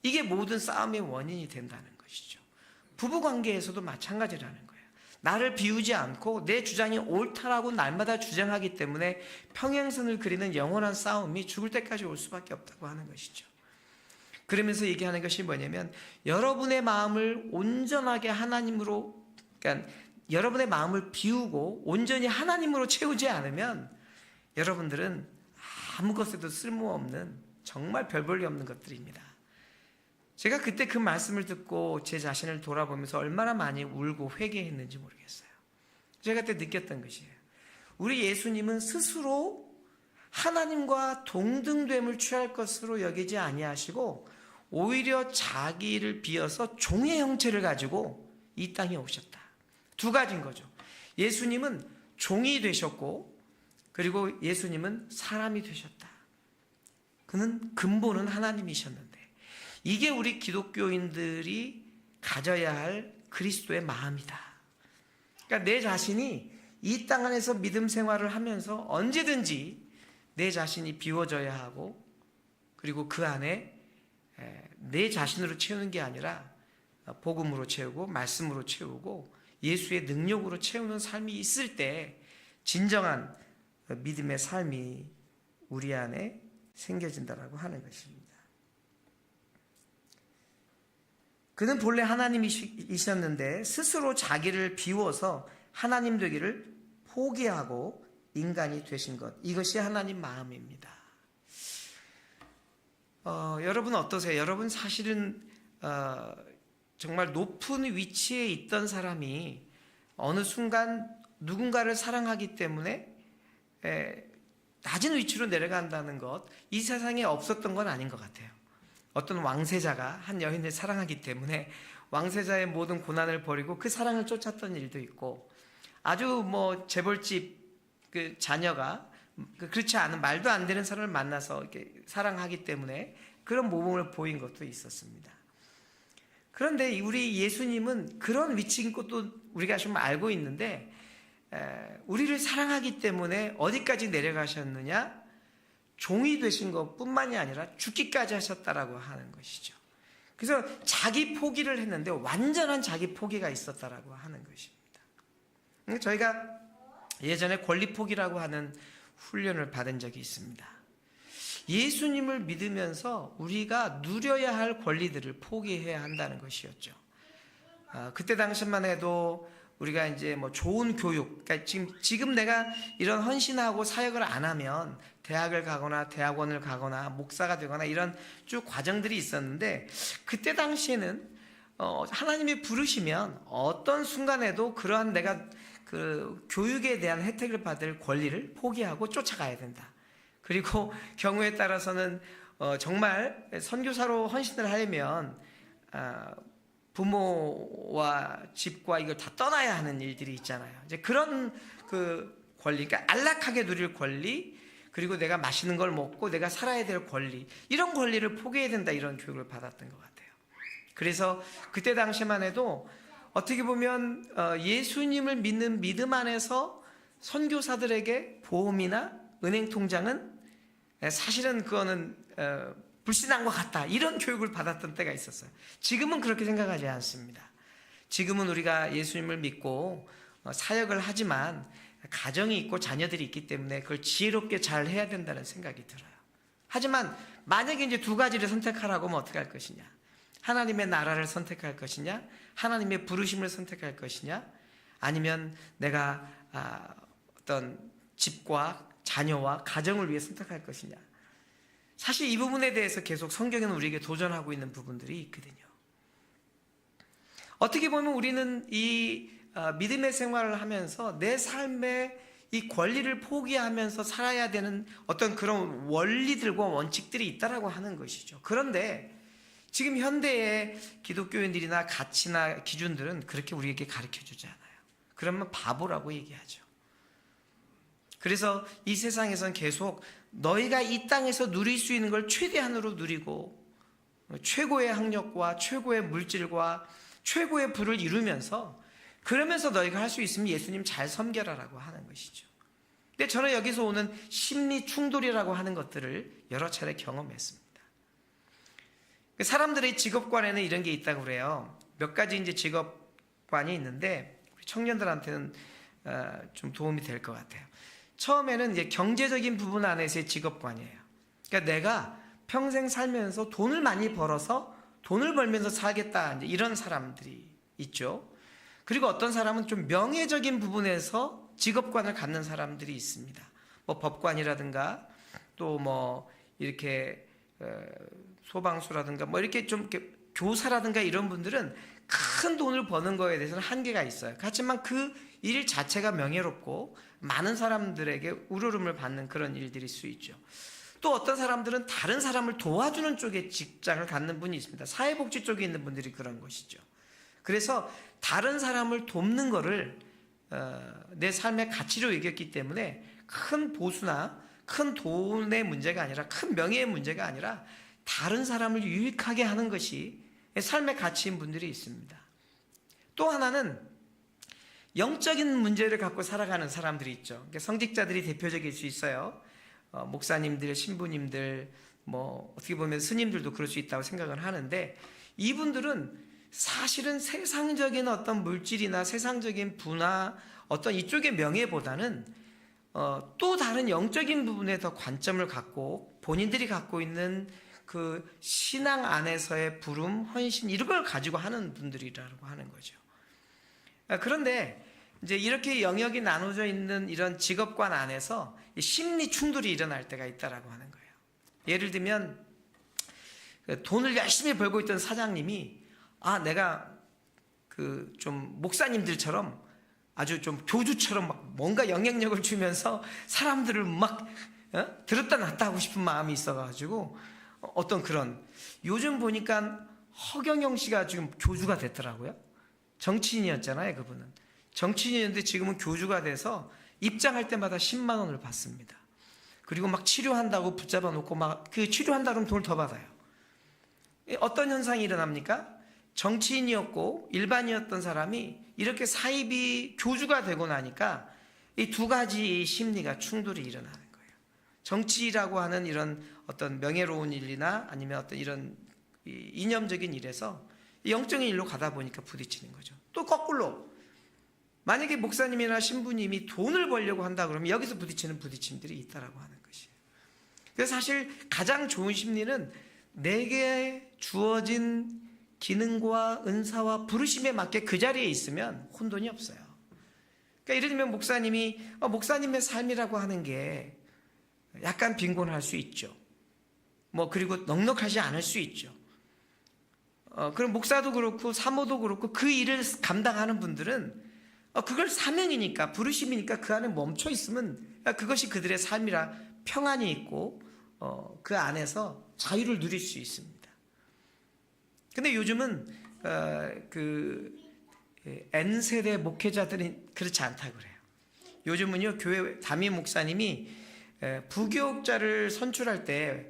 Speaker 1: 이게 모든 싸움의 원인이 된다는 것이죠. 부부관계에서도 마찬가지라는 거예요. 나를 비우지 않고 내 주장이 옳다라고 날마다 주장하기 때문에 평행선을 그리는 영원한 싸움이 죽을 때까지 올 수밖에 없다고 하는 것이죠. 그러면서 얘기하는 것이 뭐냐면, 여러분의 마음을 온전하게 하나님으로, 그러니까 여러분의 마음을 비우고 온전히 하나님으로 채우지 않으면 여러분들은 아무것에도 쓸모없는, 정말 별 볼일 없는 것들입니다. 제가 그때 그 말씀을 듣고 제 자신을 돌아보면서 얼마나 많이 울고 회개했는지 모르겠어요. 제가 그때 느꼈던 것이에요. 우리 예수님은 스스로 하나님과 동등됨을 취할 것으로 여기지 아니하시고 오히려 자기를 비어서 종의 형체를 가지고 이 땅에 오셨다. 두 가지인 거죠. 예수님은 종이 되셨고, 그리고 예수님은 사람이 되셨다. 그는 근본은 하나님이셨는데, 이게 우리 기독교인들이 가져야 할 그리스도의 마음이다. 그러니까 내 자신이 이 땅 안에서 믿음 생활을 하면서 언제든지 내 자신이 비워져야 하고, 그리고 그 안에 내 자신으로 채우는 게 아니라 복음으로 채우고 말씀으로 채우고 예수의 능력으로 채우는 삶이 있을 때 진정한 믿음의 삶이 우리 안에 생겨진다라고 하는 것입니다. 그는 본래 하나님이셨는데 스스로 자기를 비워서 하나님 되기를 포기하고 인간이 되신 것, 이것이 하나님 마음입니다. 여러분 어떠세요? 여러분 사실은 정말 높은 위치에 있던 사람이 어느 순간 누군가를 사랑하기 때문에 낮은 위치로 내려간다는 것, 이 세상에 없었던 건 아닌 것 같아요. 어떤 왕세자가 한 여인을 사랑하기 때문에 왕세자의 모든 고난을 버리고 그 사랑을 쫓았던 일도 있고, 아주 재벌집 그 자녀가 그렇지 않은 말도 안 되는 사람을 만나서 이렇게 사랑하기 때문에 그런 모범을 보인 것도 있었습니다. 그런데 우리 예수님은 그런 위치인 것도 우리가 좀 알고 있는데, 우리를 사랑하기 때문에 어디까지 내려가셨느냐? 종이 되신 것뿐만이 아니라 죽기까지 하셨다라고 하는 것이죠. 그래서 자기 포기를 했는데 완전한 자기 포기가 있었다라고 하는 것입니다. 저희가 예전에 권리 포기라고 하는 훈련을 받은 적이 있습니다. 예수님을 믿으면서 우리가 누려야 할 권리들을 포기해야 한다는 것이었죠. 그때 당시만 해도 우리가 이제 좋은 교육, 그러니까 지금 내가 이런 헌신하고 사역을 안 하면 대학을 가거나 대학원을 가거나 목사가 되거나 이런 쭉 과정들이 있었는데, 그때 당시에는 하나님이 부르시면 어떤 순간에도 그러한 내가 그 교육에 대한 혜택을 받을 권리를 포기하고 쫓아가야 된다. 그리고 경우에 따라서는 정말 선교사로 헌신을 하려면 부모와 집과 이걸 다 떠나야 하는 일들이 있잖아요. 이제 그런 그 권리, 그러니까 안락하게 누릴 권리, 그리고 내가 맛있는 걸 먹고 내가 살아야 될 권리, 이런 권리를 포기해야 된다, 이런 교육을 받았던 것 같아요. 그래서 그때 당시만 해도 어떻게 보면 예수님을 믿는 믿음 안에서 선교사들에게 보험이나 은행 통장은 사실은 그거는 불신한 것 같다, 이런 교육을 받았던 때가 있었어요. 지금은 그렇게 생각하지 않습니다. 지금은 우리가 예수님을 믿고 사역을 하지만 가정이 있고 자녀들이 있기 때문에 그걸 지혜롭게 잘 해야 된다는 생각이 들어요. 하지만 만약에 이제 두 가지를 선택하라고 하면 어떻게 할 것이냐? 하나님의 나라를 선택할 것이냐? 하나님의 부르심을 선택할 것이냐? 아니면 내가 어떤 집과 자녀와 가정을 위해 선택할 것이냐? 사실 이 부분에 대해서 계속 성경에는 우리에게 도전하고 있는 부분들이 있거든요. 어떻게 보면 우리는 이 믿음의 생활을 하면서 내 삶의 이 권리를 포기하면서 살아야 되는 어떤 그런 원리들과 원칙들이 있다라고 하는 것이죠. 그런데 지금 현대의 기독교인들이나 가치나 기준들은 그렇게 우리에게 가르쳐주지 않아요. 그러면 바보라고 얘기하죠. 그래서 이 세상에서는 계속 너희가 이 땅에서 누릴 수 있는 걸 최대한으로 누리고 최고의 학력과 최고의 물질과 최고의 부를 이루면서 그러면서 너희가 할 수 있으면 예수님 잘 섬겨라라고 하는 것이죠. 근데 저는 여기서 오는 심리 충돌이라고 하는 것들을 여러 차례 경험했습니다. 사람들의 직업관에는 이런 게 있다고 그래요. 몇 가지 이제 직업관이 있는데 우리 청년들한테는 좀 도움이 될 것 같아요. 처음에는 이제 경제적인 부분 안에서의 직업관이에요. 그러니까 내가 평생 살면서 돈을 많이 벌어서 돈을 벌면서 살겠다, 이제 이런 사람들이 있죠. 그리고 어떤 사람은 좀 명예적인 부분에서 직업관을 갖는 사람들이 있습니다. 뭐 법관이라든가 또 뭐 이렇게 소방수라든가 뭐 이렇게 좀 이렇게 교사라든가 이런 분들은 큰 돈을 버는 거에 대해서는 한계가 있어요. 하지만 그 일 자체가 명예롭고 많은 사람들에게 우러름을 받는 그런 일들일 수 있죠. 또 어떤 사람들은 다른 사람을 도와주는 쪽에 직장을 갖는 분이 있습니다. 사회복지 쪽에 있는 분들이 그런 것이죠. 그래서 다른 사람을 돕는 거를 내 삶의 가치로 여겼기 때문에 큰 보수나 큰 돈의 문제가 아니라, 큰 명예의 문제가 아니라 다른 사람을 유익하게 하는 것이 삶의 가치인 분들이 있습니다. 또 하나는 영적인 문제를 갖고 살아가는 사람들이 있죠. 성직자들이 대표적일 수 있어요. 목사님들, 신부님들, 뭐 어떻게 보면 스님들도 그럴 수 있다고 생각을 하는데, 이분들은 사실은 세상적인 어떤 물질이나 세상적인 부나 어떤 이쪽의 명예보다는 또 다른 영적인 부분에 더 관점을 갖고 본인들이 갖고 있는 그 신앙 안에서의 부름, 헌신, 이런 걸 가지고 하는 분들이라고 하는 거죠. 그런데 이제 이렇게 영역이 나눠져 있는 이런 직업관 안에서 심리 충돌이 일어날 때가 있다라고 하는 거예요. 예를 들면 돈을 열심히 벌고 있던 사장님이 내가 그 좀 목사님들처럼 아주 좀 교주처럼 막 뭔가 영향력을 주면서 사람들을 막 들었다 놨다 하고 싶은 마음이 있어가지고 어떤 그런, 요즘 보니까 허경영 씨가 지금 교주가 됐더라고요. 정치인이었잖아요. 그분은 정치인이었는데 지금은 교주가 돼서 입장할 때마다 10만 원을 받습니다. 그리고 막 치료한다고 붙잡아 놓고 막 그 치료한다 그러면 돈을 더 받아요. 어떤 현상이 일어납니까? 정치인이었고 일반이었던 사람이 이렇게 사입이 교주가 되고 나니까 이 두 가지 심리가 충돌이 일어나는 거예요. 정치라고 하는 이런 어떤 명예로운 일이나 아니면 어떤 이런 이념적인 일에서 영적인 일로 가다 보니까 부딪히는 거죠. 또 거꾸로 만약에 목사님이나 신부님이 돈을 벌려고 한다 그러면 여기서 부딪히는 부딪힘들이 있다라고 하는 것이에요. 그래서 사실 가장 좋은 심리는 내게 주어진 기능과 은사와 부르심에 맞게 그 자리에 있으면 혼돈이 없어요. 그러니까 예를 들면 목사님이 목사님의 삶이라고 하는 게 약간 빈곤할 수 있죠. 뭐 그리고 넉넉하지 않을 수 있죠. 그럼 목사도 그렇고 사모도 그렇고 그 일을 감당하는 분들은 그걸 사명이니까, 부르심이니까 그 안에 멈춰 있으면 그것이 그들의 삶이라 평안이 있고 그 안에서 자유를 누릴 수 있습니다. 근데 요즘은 그 N세대 목회자들이 그렇지 않다고 그래요. 요즘은요, 교회 담임 목사님이 부교육자를 선출할 때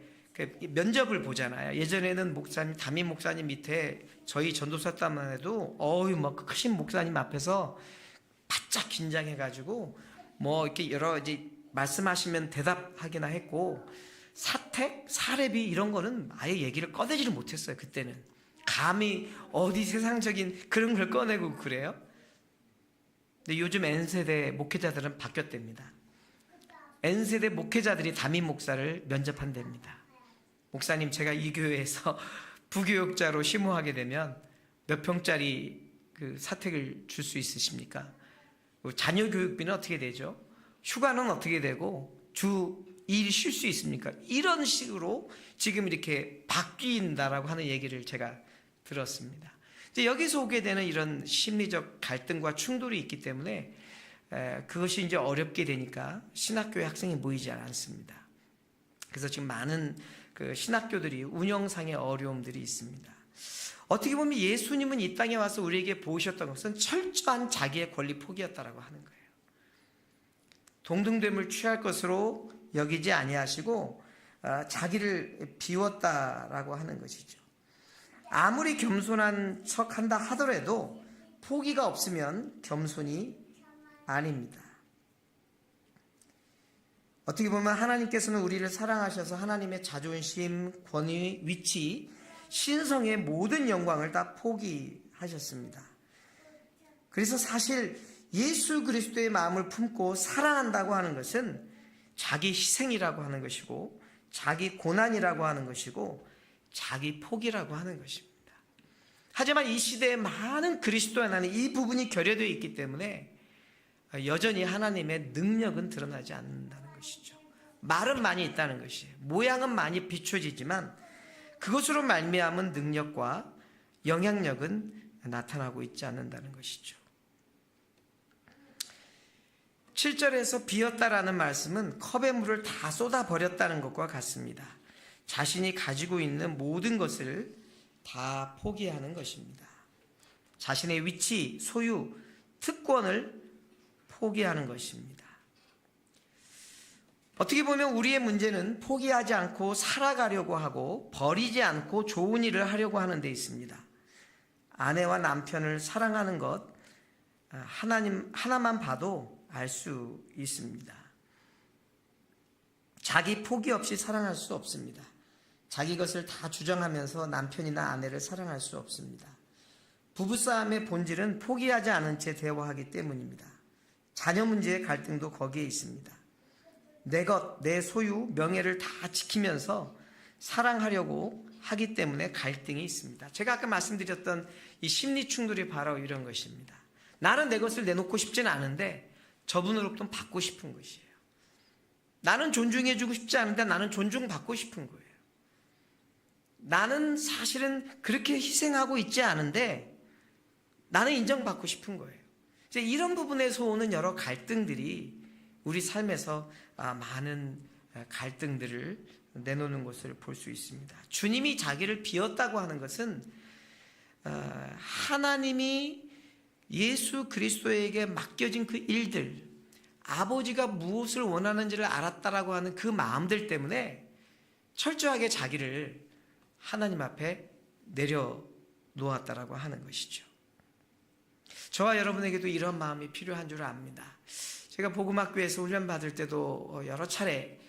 Speaker 1: 면접을 보잖아요. 예전에는 목사님, 담임 목사님 밑에 저희 전도사 때만 해도 막 크신 목사님 앞에서 바짝 긴장해가지고 뭐 이렇게 여러 이제 말씀하시면 대답하기나 했고, 사택, 사례비 이런 거는 아예 얘기를 꺼내지를 못했어요. 그때는 감히 어디 세상적인 그런 걸 꺼내고 그래요. 근데 요즘 N세대 목회자들은 바뀌었답니다. N세대 목회자들이 담임 목사를 면접한답니다. 목사님, 제가 이 교회에서 부교육자로 심호하게 되면 몇 평짜리 그 사택을 줄 수 있으십니까? 자녀 교육비는 어떻게 되죠? 휴가는 어떻게 되고 주 2일 쉴 수 있습니까? 이런 식으로 지금 이렇게 바뀐다라고 하는 얘기를 제가 들었습니다. 이제 여기서 오게 되는 이런 심리적 갈등과 충돌이 있기 때문에 그것이 이제 어렵게 되니까 신학교에 학생이 모이지 않습니다. 그래서 지금 많은 그 신학교들이 운영상의 어려움들이 있습니다. 어떻게 보면 예수님은 이 땅에 와서 우리에게 보이셨던 것은 철저한 자기의 권리 포기였다라고 하는 거예요. 동등됨을 취할 것으로 여기지 아니하시고 자기를 비웠다라고 하는 것이죠. 아무리 겸손한 척 한다 하더라도 포기가 없으면 겸손이 아닙니다. 어떻게 보면 하나님께서는 우리를 사랑하셔서 하나님의 자존심, 권위, 위치, 신성의 모든 영광을 다 포기하셨습니다. 그래서 사실 예수 그리스도의 마음을 품고 사랑한다고 하는 것은 자기 희생이라고 하는 것이고, 자기 고난이라고 하는 것이고, 자기 포기라고 하는 것입니다. 하지만 이 시대에 많은 그리스도 안에는 이 부분이 결여되어 있기 때문에 여전히 하나님의 능력은 드러나지 않는다는 것이죠. 말은 많이 있다는 것이에요. 모양은 많이 비춰지지만 그것으로 말미암은 능력과 영향력은 나타나고 있지 않는다는 것이죠. 7절에서 비었다라는 말씀은 컵의 물을 다 쏟아버렸다는 것과 같습니다. 자신이 가지고 있는 모든 것을 다 포기하는 것입니다. 자신의 위치, 소유, 특권을 포기하는 것입니다. 어떻게 보면 우리의 문제는 포기하지 않고 살아가려고 하고 버리지 않고 좋은 일을 하려고 하는 데 있습니다. 아내와 남편을 사랑하는 것 하나님 하나만 봐도 알 수 있습니다. 자기 포기 없이 사랑할 수 없습니다. 자기 것을 다 주장하면서 남편이나 아내를 사랑할 수 없습니다. 부부싸움의 본질은 포기하지 않은 채 대화하기 때문입니다. 자녀 문제의 갈등도 거기에 있습니다. 내 것, 내 소유, 명예를 다 지키면서 사랑하려고 하기 때문에 갈등이 있습니다. 제가 아까 말씀드렸던 이 심리 충돌이 바로 이런 것입니다. 나는 내 것을 내놓고 싶지는 않은데 저분으로부터 받고 싶은 것이에요. 나는 존중해주고 싶지 않은데 나는 존중받고 싶은 거예요. 나는 사실은 그렇게 희생하고 있지 않은데 나는 인정받고 싶은 거예요. 이제 이런 부분에서 오는 여러 갈등들이 우리 삶에서 많은 갈등들을 내놓는 것을 볼 수 있습니다. 주님이 자기를 비웠다고 하는 것은 하나님이 예수 그리스도에게 맡겨진 그 일들, 아버지가 무엇을 원하는지를 알았다라고 하는 그 마음들 때문에 철저하게 자기를 하나님 앞에 내려놓았다라고 하는 것이죠. 저와 여러분에게도 이런 마음이 필요한 줄 압니다. 제가 복음학교에서 훈련 받을 때도 여러 차례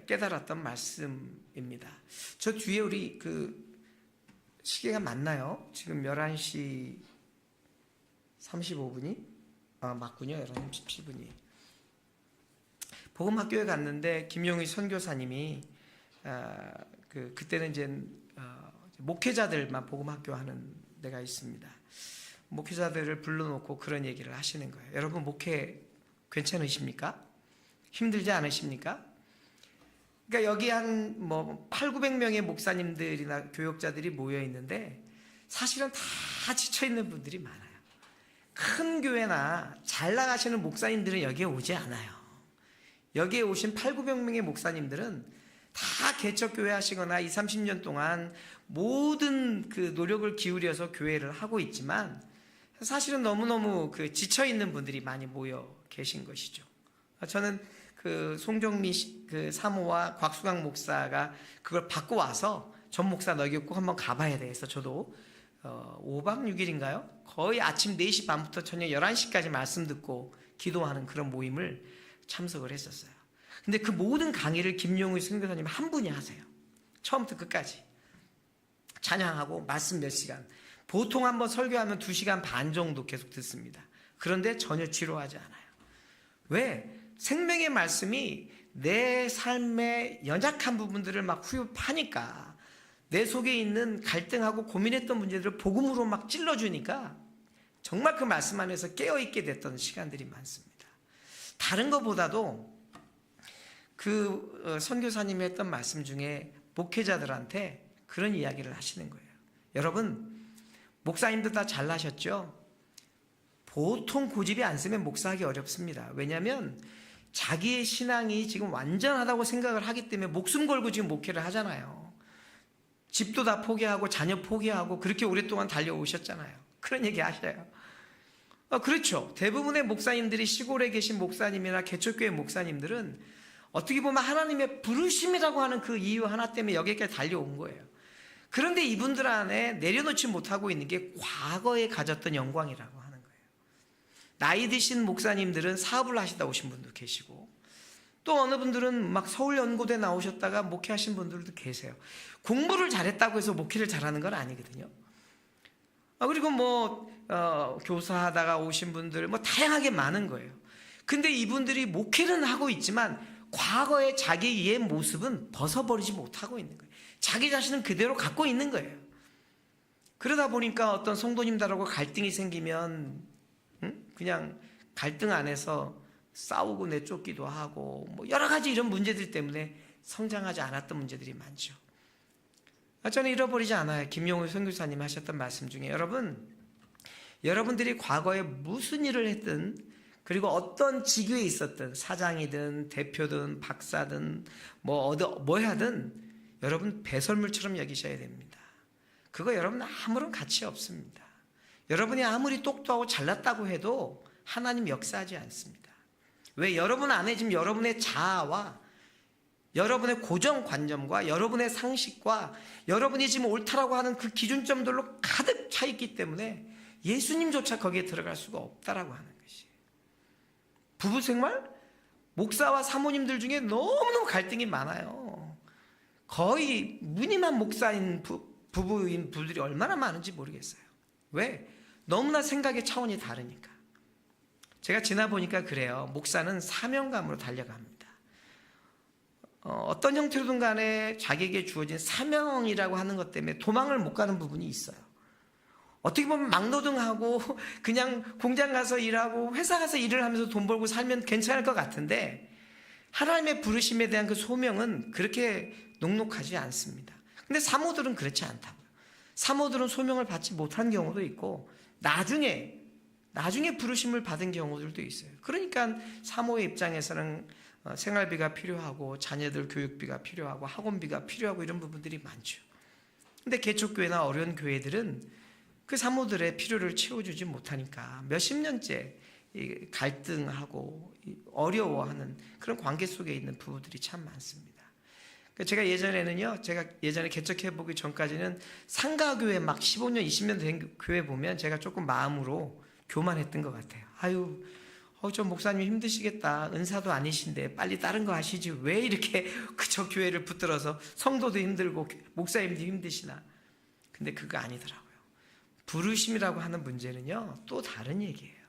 Speaker 1: 깨달았던 말씀입니다. 저 뒤에 우리 그 시계가 맞나요? 지금 11시 35분이? 맞군요. 11시 17분이. 복음학교에 갔는데 김용희 선교사님이 그때는 이제 목회자들만 복음학교 하는 데가 있습니다. 목회자들을 불러놓고 그런 얘기를 하시는 거예요. 여러분 목회 괜찮으십니까? 힘들지 않으십니까? 그러니까 여기 한 800~900명의 목사님들이나 교역자들이 모여 있는데 사실은 다 지쳐 있는 분들이 많아요. 큰 교회나 잘 나가시는 목사님들은 여기에 오지 않아요. 여기에 오신 800~900명의 목사님들은 다 개척교회 하시거나 20~30년 동안 모든 그 노력을 기울여서 교회를 하고 있지만 사실은 너무너무 지쳐 있는 분들이 많이 모여 계신 것이죠. 저는 그 송정미 그 사모와 곽수강 목사가 그걸 받고 와서 전 목사 너희 꼭 한번 가봐야 돼 해서 저도 5박 6일인가요? 거의 아침 4시 반부터 저녁 11시까지 말씀 듣고 기도하는 그런 모임을 참석을 했었어요. 근데 그 모든 강의를 김용희 선교사님 한 분이 하세요. 처음부터 끝까지. 찬양하고 말씀 몇 시간. 보통 한번 설교하면 2시간 반 정도 계속 듣습니다. 그런데 전혀 지루하지 않아요. 왜? 생명의 말씀이 내 삶의 연약한 부분들을 막 후벼파니까 내 속에 있는 갈등하고 고민했던 문제들을 복음으로 막 찔러주니까 정말 그 말씀 안에서 깨어있게 됐던 시간들이 많습니다. 다른 것보다도 그 선교사님이 했던 말씀 중에 목회자들한테 그런 이야기를 하시는 거예요. 여러분 목사님들 다 잘나셨죠? 보통 고집이 안 쓰면 목사하기 어렵습니다. 왜냐하면 자기의 신앙이 지금 완전하다고 생각을 하기 때문에 목숨 걸고 지금 목회를 하잖아요. 집도 다 포기하고 자녀 포기하고 그렇게 오랫동안 달려오셨잖아요. 그런 얘기 하셔요. 그렇죠. 대부분의 목사님들이 시골에 계신 목사님이나 개척교회 목사님들은 어떻게 보면 하나님의 부르심이라고 하는 그 이유 하나 때문에 여기까지 달려온 거예요. 그런데 이분들 안에 내려놓지 못하고 있는 게 과거에 가졌던 영광이라고 하는 거예요. 나이 드신 목사님들은 사업을 하시다 오신 분도 계시고, 또 어느 분들은 막 서울연고대 나오셨다가 목회하신 분들도 계세요. 공부를 잘했다고 해서 목회를 잘하는 건 아니거든요. 그리고 교사하다가 오신 분들 다양하게 많은 거예요. 근데 이분들이 목회는 하고 있지만 과거의 자기 옛 모습은 벗어버리지 못하고 있는 거예요. 자기 자신은 그대로 갖고 있는 거예요. 그러다 보니까 어떤 성도님들하고 갈등이 생기면 그냥 갈등 안에서 싸우고 내쫓기도 하고 여러 가지 이런 문제들 때문에 성장하지 않았던 문제들이 많죠. 저는 잃어버리지 않아요. 김용우 선교사님 하셨던 말씀 중에, 여러분들이 과거에 무슨 일을 했든, 그리고 어떤 직위에 있었든, 사장이든 대표든 박사든 뭐 하든 여러분 배설물처럼 여기셔야 됩니다. 그거 여러분 아무런 가치 없습니다. 여러분이 아무리 똑똑하고 잘났다고 해도 하나님 역사하지 않습니다. 왜? 여러분 안에 지금 여러분의 자아와 여러분의 고정관념과 여러분의 상식과 여러분이 지금 옳다라고 하는 그 기준점들로 가득 차 있기 때문에 예수님조차 거기에 들어갈 수가 없다라고 하는 것이에요. 부부 생활? 목사와 사모님들 중에 너무너무 갈등이 많아요. 거의 무늬만 목사인 부부인 분들이 얼마나 많은지 모르겠어요. 왜? 너무나 생각의 차원이 다르니까. 제가 지나보니까 그래요. 목사는 사명감으로 달려갑니다. 어떤 형태로든 간에 자기에게 주어진 사명이라고 하는 것 때문에 도망을 못 가는 부분이 있어요. 어떻게 보면 막노동하고 그냥 공장 가서 일하고 회사 가서 일을 하면서 돈 벌고 살면 괜찮을 것 같은데, 하나님의 부르심에 대한 그 소명은 그렇게 녹록하지 않습니다. 근데 사모들은 그렇지 않다고요. 사모들은 소명을 받지 못한 경우도 있고 나중에 부르심을 받은 경우들도 있어요. 그러니까 사모의 입장에서는 생활비가 필요하고 자녀들 교육비가 필요하고 학원비가 필요하고 이런 부분들이 많죠. 근데 개척교회나 어려운 교회들은 그 사모들의 필요를 채워주지 못하니까 몇십 년째 갈등하고 어려워하는 그런 관계 속에 있는 부부들이 참 많습니다. 제가 예전에 개척해보기 전까지는 상가교회 막 15년 20년 된 교회 보면 제가 조금 마음으로 교만했던 것 같아요. 저 목사님 힘드시겠다. 은사도 아니신데 빨리 다른 거 하시지. 왜 이렇게 저 교회를 붙들어서 성도도 힘들고 목사님도 힘드시나. 근데 그거 아니더라고요. 부르심이라고 하는 문제는요, 또 다른 얘기예요.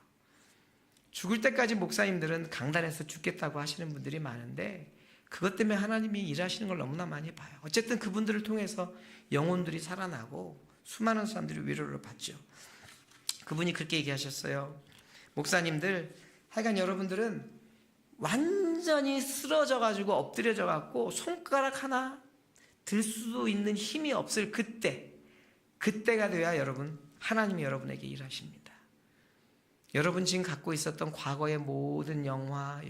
Speaker 1: 죽을 때까지 목사님들은 강단에서 죽겠다고 하시는 분들이 많은데 그것 때문에 하나님이 일하시는 걸 너무나 많이 봐요. 어쨌든 그분들을 통해서 영혼들이 살아나고 수많은 사람들이 위로를 받죠. 그분이 그렇게 얘기하셨어요. 목사님들, 하여간 여러분들은 완전히 쓰러져가지고 엎드려져갖고 손가락 하나 들 수도 있는 힘이 없을 그때가 돼야 하나님이 여러분에게 일하십니다. 여러분 지금 갖고 있었던 과거의 모든 영광,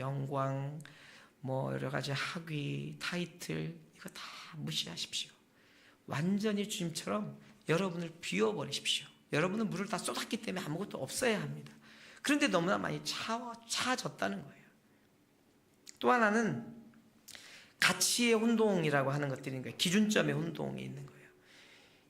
Speaker 1: 여러 가지 학위, 타이틀, 이거 다 무시하십시오. 완전히 주님처럼 여러분을 비워버리십시오. 여러분은 물을 다 쏟았기 때문에 아무것도 없어야 합니다. 그런데 너무나 많이 차졌다는 거예요. 또 하나는 가치의 혼동이라고 하는 것들인 거예요. 기준점의 혼동이 있는 거예요.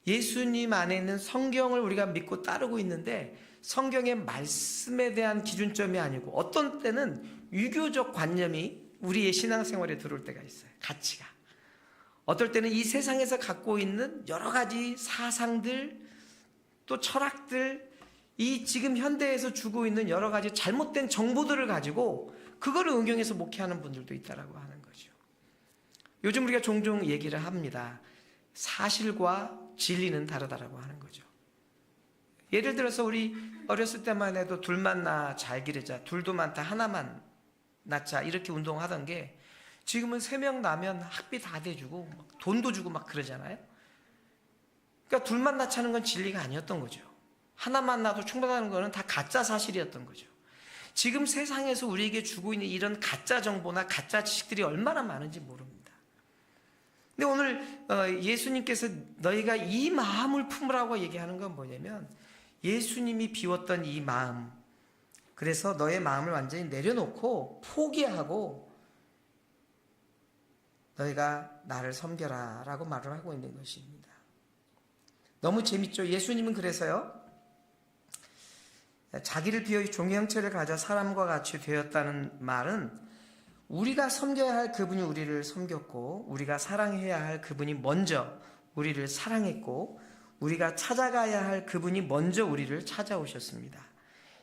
Speaker 1: 예수님 안에 있는 성경을 우리가 믿고 따르고 있는데 성경의 말씀에 대한 기준점이 아니고 어떤 때는 유교적 관념이 우리의 신앙생활에 들어올 때가 있어요. 가치가. 어떨 때는 이 세상에서 갖고 있는 여러 가지 사상들, 또 철학들, 이 지금 현대에서 주고 있는 여러 가지 잘못된 정보들을 가지고 그거를 응용해서 목회하는 분들도 있다라고 하는 거죠. 요즘 우리가 종종 얘기를 합니다. 사실과 진리는 다르다라고 하는 거죠. 예를 들어서 우리 어렸을 때만 해도 둘만 낳아 잘 기르자, 둘도 많다 하나만 낳자 이렇게 운동하던 게 지금은 3명 낳으면 학비 다 대주고 돈도 주고 막 그러잖아요. 그러니까 둘만 낳자는 건 진리가 아니었던 거죠. 하나만 낳아도 충분하는 거는 다 가짜 사실이었던 거죠. 지금 세상에서 우리에게 주고 있는 이런 가짜 정보나 가짜 지식들이 얼마나 많은지 모릅니다. 근데 오늘 예수님께서 너희가 이 마음을 품으라고 얘기하는 건 뭐냐면 예수님이 비웠던 이 마음, 그래서 너의 마음을 완전히 내려놓고 포기하고 너희가 나를 섬겨라 라고 말을 하고 있는 것입니다. 너무 재밌죠. 예수님은 그래서요, 자기를 비워 종의 형체를 가져 사람과 같이 되었다는 말은 우리가 섬겨야 할 그분이 우리를 섬겼고, 우리가 사랑해야 할 그분이 먼저 우리를 사랑했고, 우리가 찾아가야 할 그분이 먼저 우리를 찾아오셨습니다.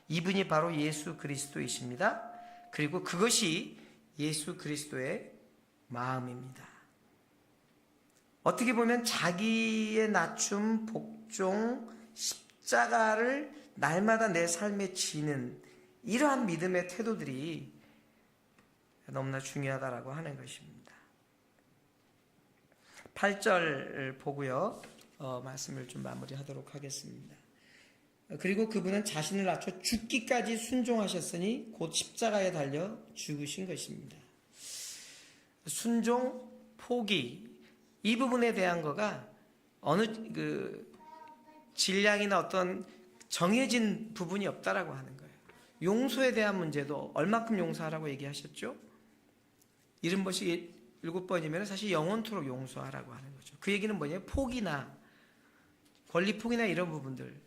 Speaker 1: 이분이 바로 예수 그리스도이십니다. 그리고 그것이 예수 그리스도의 마음입니다. 어떻게 보면 자기의 낮춤, 복종, 십자가를 날마다 내 삶에 지는 이러한 믿음의 태도들이 너무나 중요하다라고 하는 것입니다. 8절 보고요, 말씀을 좀 마무리하도록 하겠습니다. 그리고 그분은 자신을 낮춰 죽기까지 순종하셨으니 곧 십자가에 달려 죽으신 것입니다. 순종, 포기, 이 부분에 대한 거가 어느 질량이나 어떤 정해진 부분이 없다라고 하는 거예요. 용서에 대한 문제도 얼마큼 용서하라고 얘기하셨죠? 70번씩 7번이면 사실 영원토록 용서하라고 하는 거죠. 그 얘기는 뭐냐면 포기나 권리 포기나 이런 부분들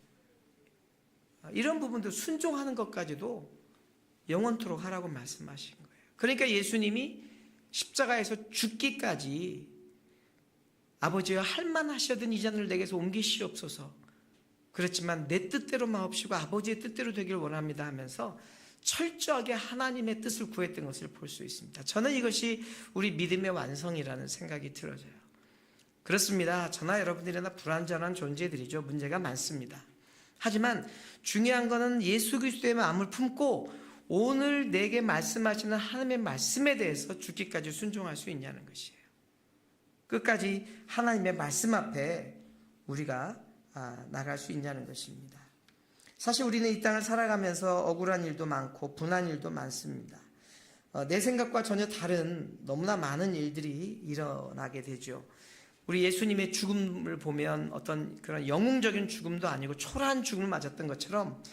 Speaker 1: 순종하는 것까지도 영원토록 하라고 말씀하신 거예요. 그러니까 예수님이 십자가에서 죽기까지 아버지여 할 만하시거든 이 잔을 내게서 옮기시옵소서, 그렇지만 내 뜻대로 마옵시고 아버지의 뜻대로 되길 원합니다 하면서 철저하게 하나님의 뜻을 구했던 것을 볼 수 있습니다. 저는 이것이 우리 믿음의 완성이라는 생각이 들어져요. 그렇습니다. 저나 여러분들이나 불완전한 존재들이죠. 문제가 많습니다. 하지만 중요한 것은 예수 그리스도의 마음을 품고 오늘 내게 말씀하시는 하나님의 말씀에 대해서 죽기까지 순종할 수 있냐는 것이에요. 끝까지 하나님의 말씀 앞에 우리가 나갈 수 있냐는 것입니다. 사실 우리는 이 땅을 살아가면서 억울한 일도 많고 분한 일도 많습니다. 내 생각과 전혀 다른 너무나 많은 일들이 일어나게 되죠. 우리 예수님의 죽음을 보면 어떤 그런 영웅적인 죽음도 아니고 초라한 죽음을 맞았던 것처럼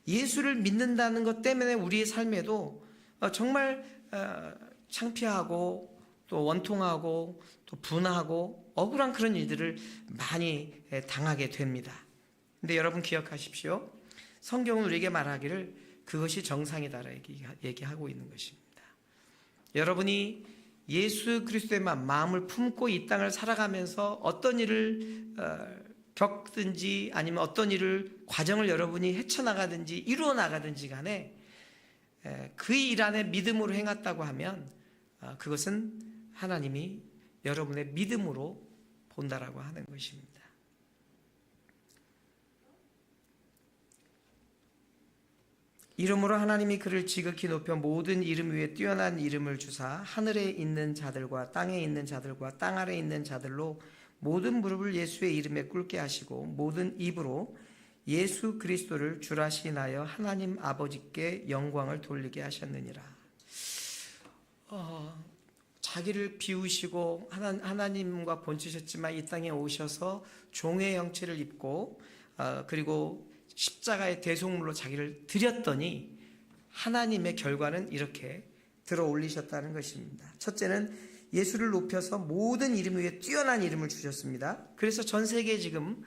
Speaker 1: 예수를 믿는다는 것 때문에 우리의 삶에도 정말 창피하고 또 원통하고 또 분하고 억울한 그런 일들을 많이 당하게 됩니다. 근데 여러분 기억하십시오. 성경은 우리에게 말하기를 그것이 정상이다라고 얘기하고 있는 것입니다. 여러분이 예수 그리스도의 마음을 품고 이 땅을 살아가면서 어떤 일을 겪든지 아니면 어떤 일을 과정을 여러분이 헤쳐나가든지 이루어 나가든지 간에 그 일 안에 믿음으로 행했다고 하면 그것은 하나님이 여러분의 믿음으로 본다라고 하는 것입니다. 이름으로 하나님이 그를 지극히 높여 모든 이름 위에 뛰어난 이름을 주사 하늘에 있는 자들과 땅에 있는 자들과 땅 아래에 있는 자들로 모든 무릎을 예수의 이름에 꿇게 하시고 모든 입으로 예수 그리스도를 주라 시인하여 하나님 아버지께 영광을 돌리게 하셨느니라. 자기를 비우시고 하나님과 본체셨지만 이 땅에 오셔서 종의 형체를 입고 그리고 십자가의 대속물로 자기를 드렸더니 하나님의 결과는 이렇게 들어 올리셨다는 것입니다. 첫째는 예수를 높여서 모든 이름 위에 뛰어난 이름을 주셨습니다. 그래서 전 세계에 지금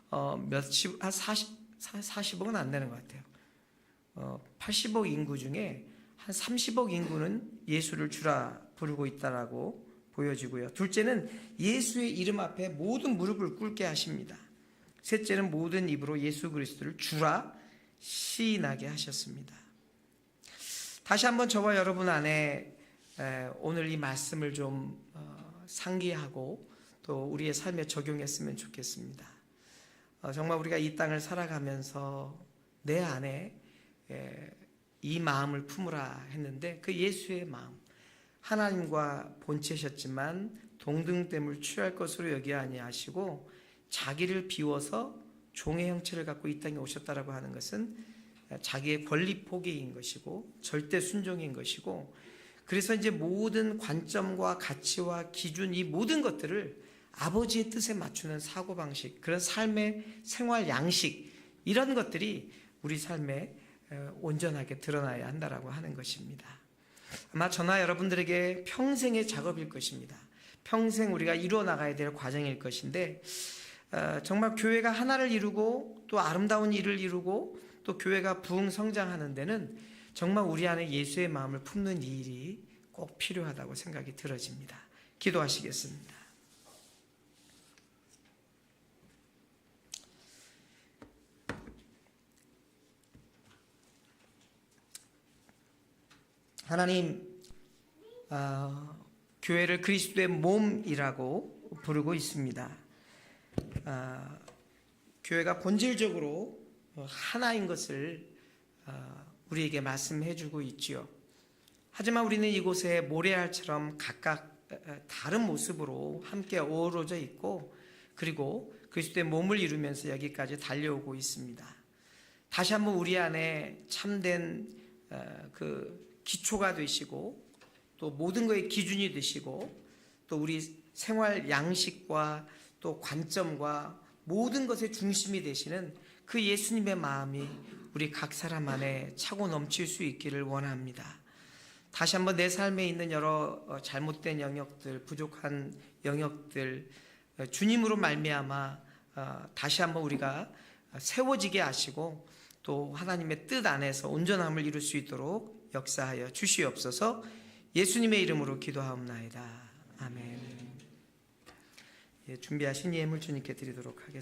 Speaker 1: 한 40억은 안 되는 것 같아요. 80억 인구 중에 한 30억 인구는 예수를 주라 부르고 있다라고 보여지고요. 둘째는 예수의 이름 앞에 모든 무릎을 꿇게 하십니다. 셋째는 모든 입으로 예수 그리스도를 주라 시인하게 하셨습니다. 다시 한번 저와 여러분 안에 오늘 이 말씀을 좀 상기하고 또 우리의 삶에 적용했으면 좋겠습니다. 정말 우리가 이 땅을 살아가면서 내 안에 이 마음을 품으라 했는데 그 예수의 마음, 하나님과 본체셨지만 동등됨을 취할 것으로 여기 아니하시고 자기를 비워서 종의 형체를 갖고 이 땅에 오셨다라고 하는 것은 자기의 권리 포기인 것이고 절대 순종인 것이고, 그래서 이제 모든 관점과 가치와 기준 이 모든 것들을 아버지의 뜻에 맞추는 사고방식, 그런 삶의 생활 양식, 이런 것들이 우리 삶에 온전하게 드러나야 한다라고 하는 것입니다. 아마 저나 여러분들에게 평생의 작업일 것입니다. 평생 우리가 이루어 나가야 될 과정일 것인데 정말 교회가 하나를 이루고 또 아름다운 일을 이루고 또 교회가 부흥 성장하는 데는 정말 우리 안에 예수의 마음을 품는 이 일이 꼭 필요하다고 생각이 들어집니다. 기도하시겠습니다. 하나님, 교회를 그리스도의 몸이라고 부르고 있습니다. 교회가 본질적으로 하나인 것을 우리에게 말씀해 주고 있지요. 하지만 우리는 이곳에 모래알처럼 각각 다른 모습으로 함께 어우러져 있고, 그리고 그리스도의 몸을 이루면서 여기까지 달려오고 있습니다. 다시 한번 우리 안에 참된 그 기초가 되시고, 또 모든 것의 기준이 되시고, 또 우리 생활 양식과 또 관점과 모든 것의 중심이 되시는 그 예수님의 마음이 우리 각 사람 안에 차고 넘칠 수 있기를 원합니다. 다시 한번 내 삶에 있는 여러 잘못된 영역들, 부족한 영역들, 주님으로 말미암아 다시 한번 우리가 세워지게 하시고, 또 하나님의 뜻 안에서 온전함을 이룰 수 있도록 역사하여 주시옵소서. 예수님의 이름으로 기도하옵나이다. 아멘. 준비하신 예물 주님께 드리도록 하겠습니다.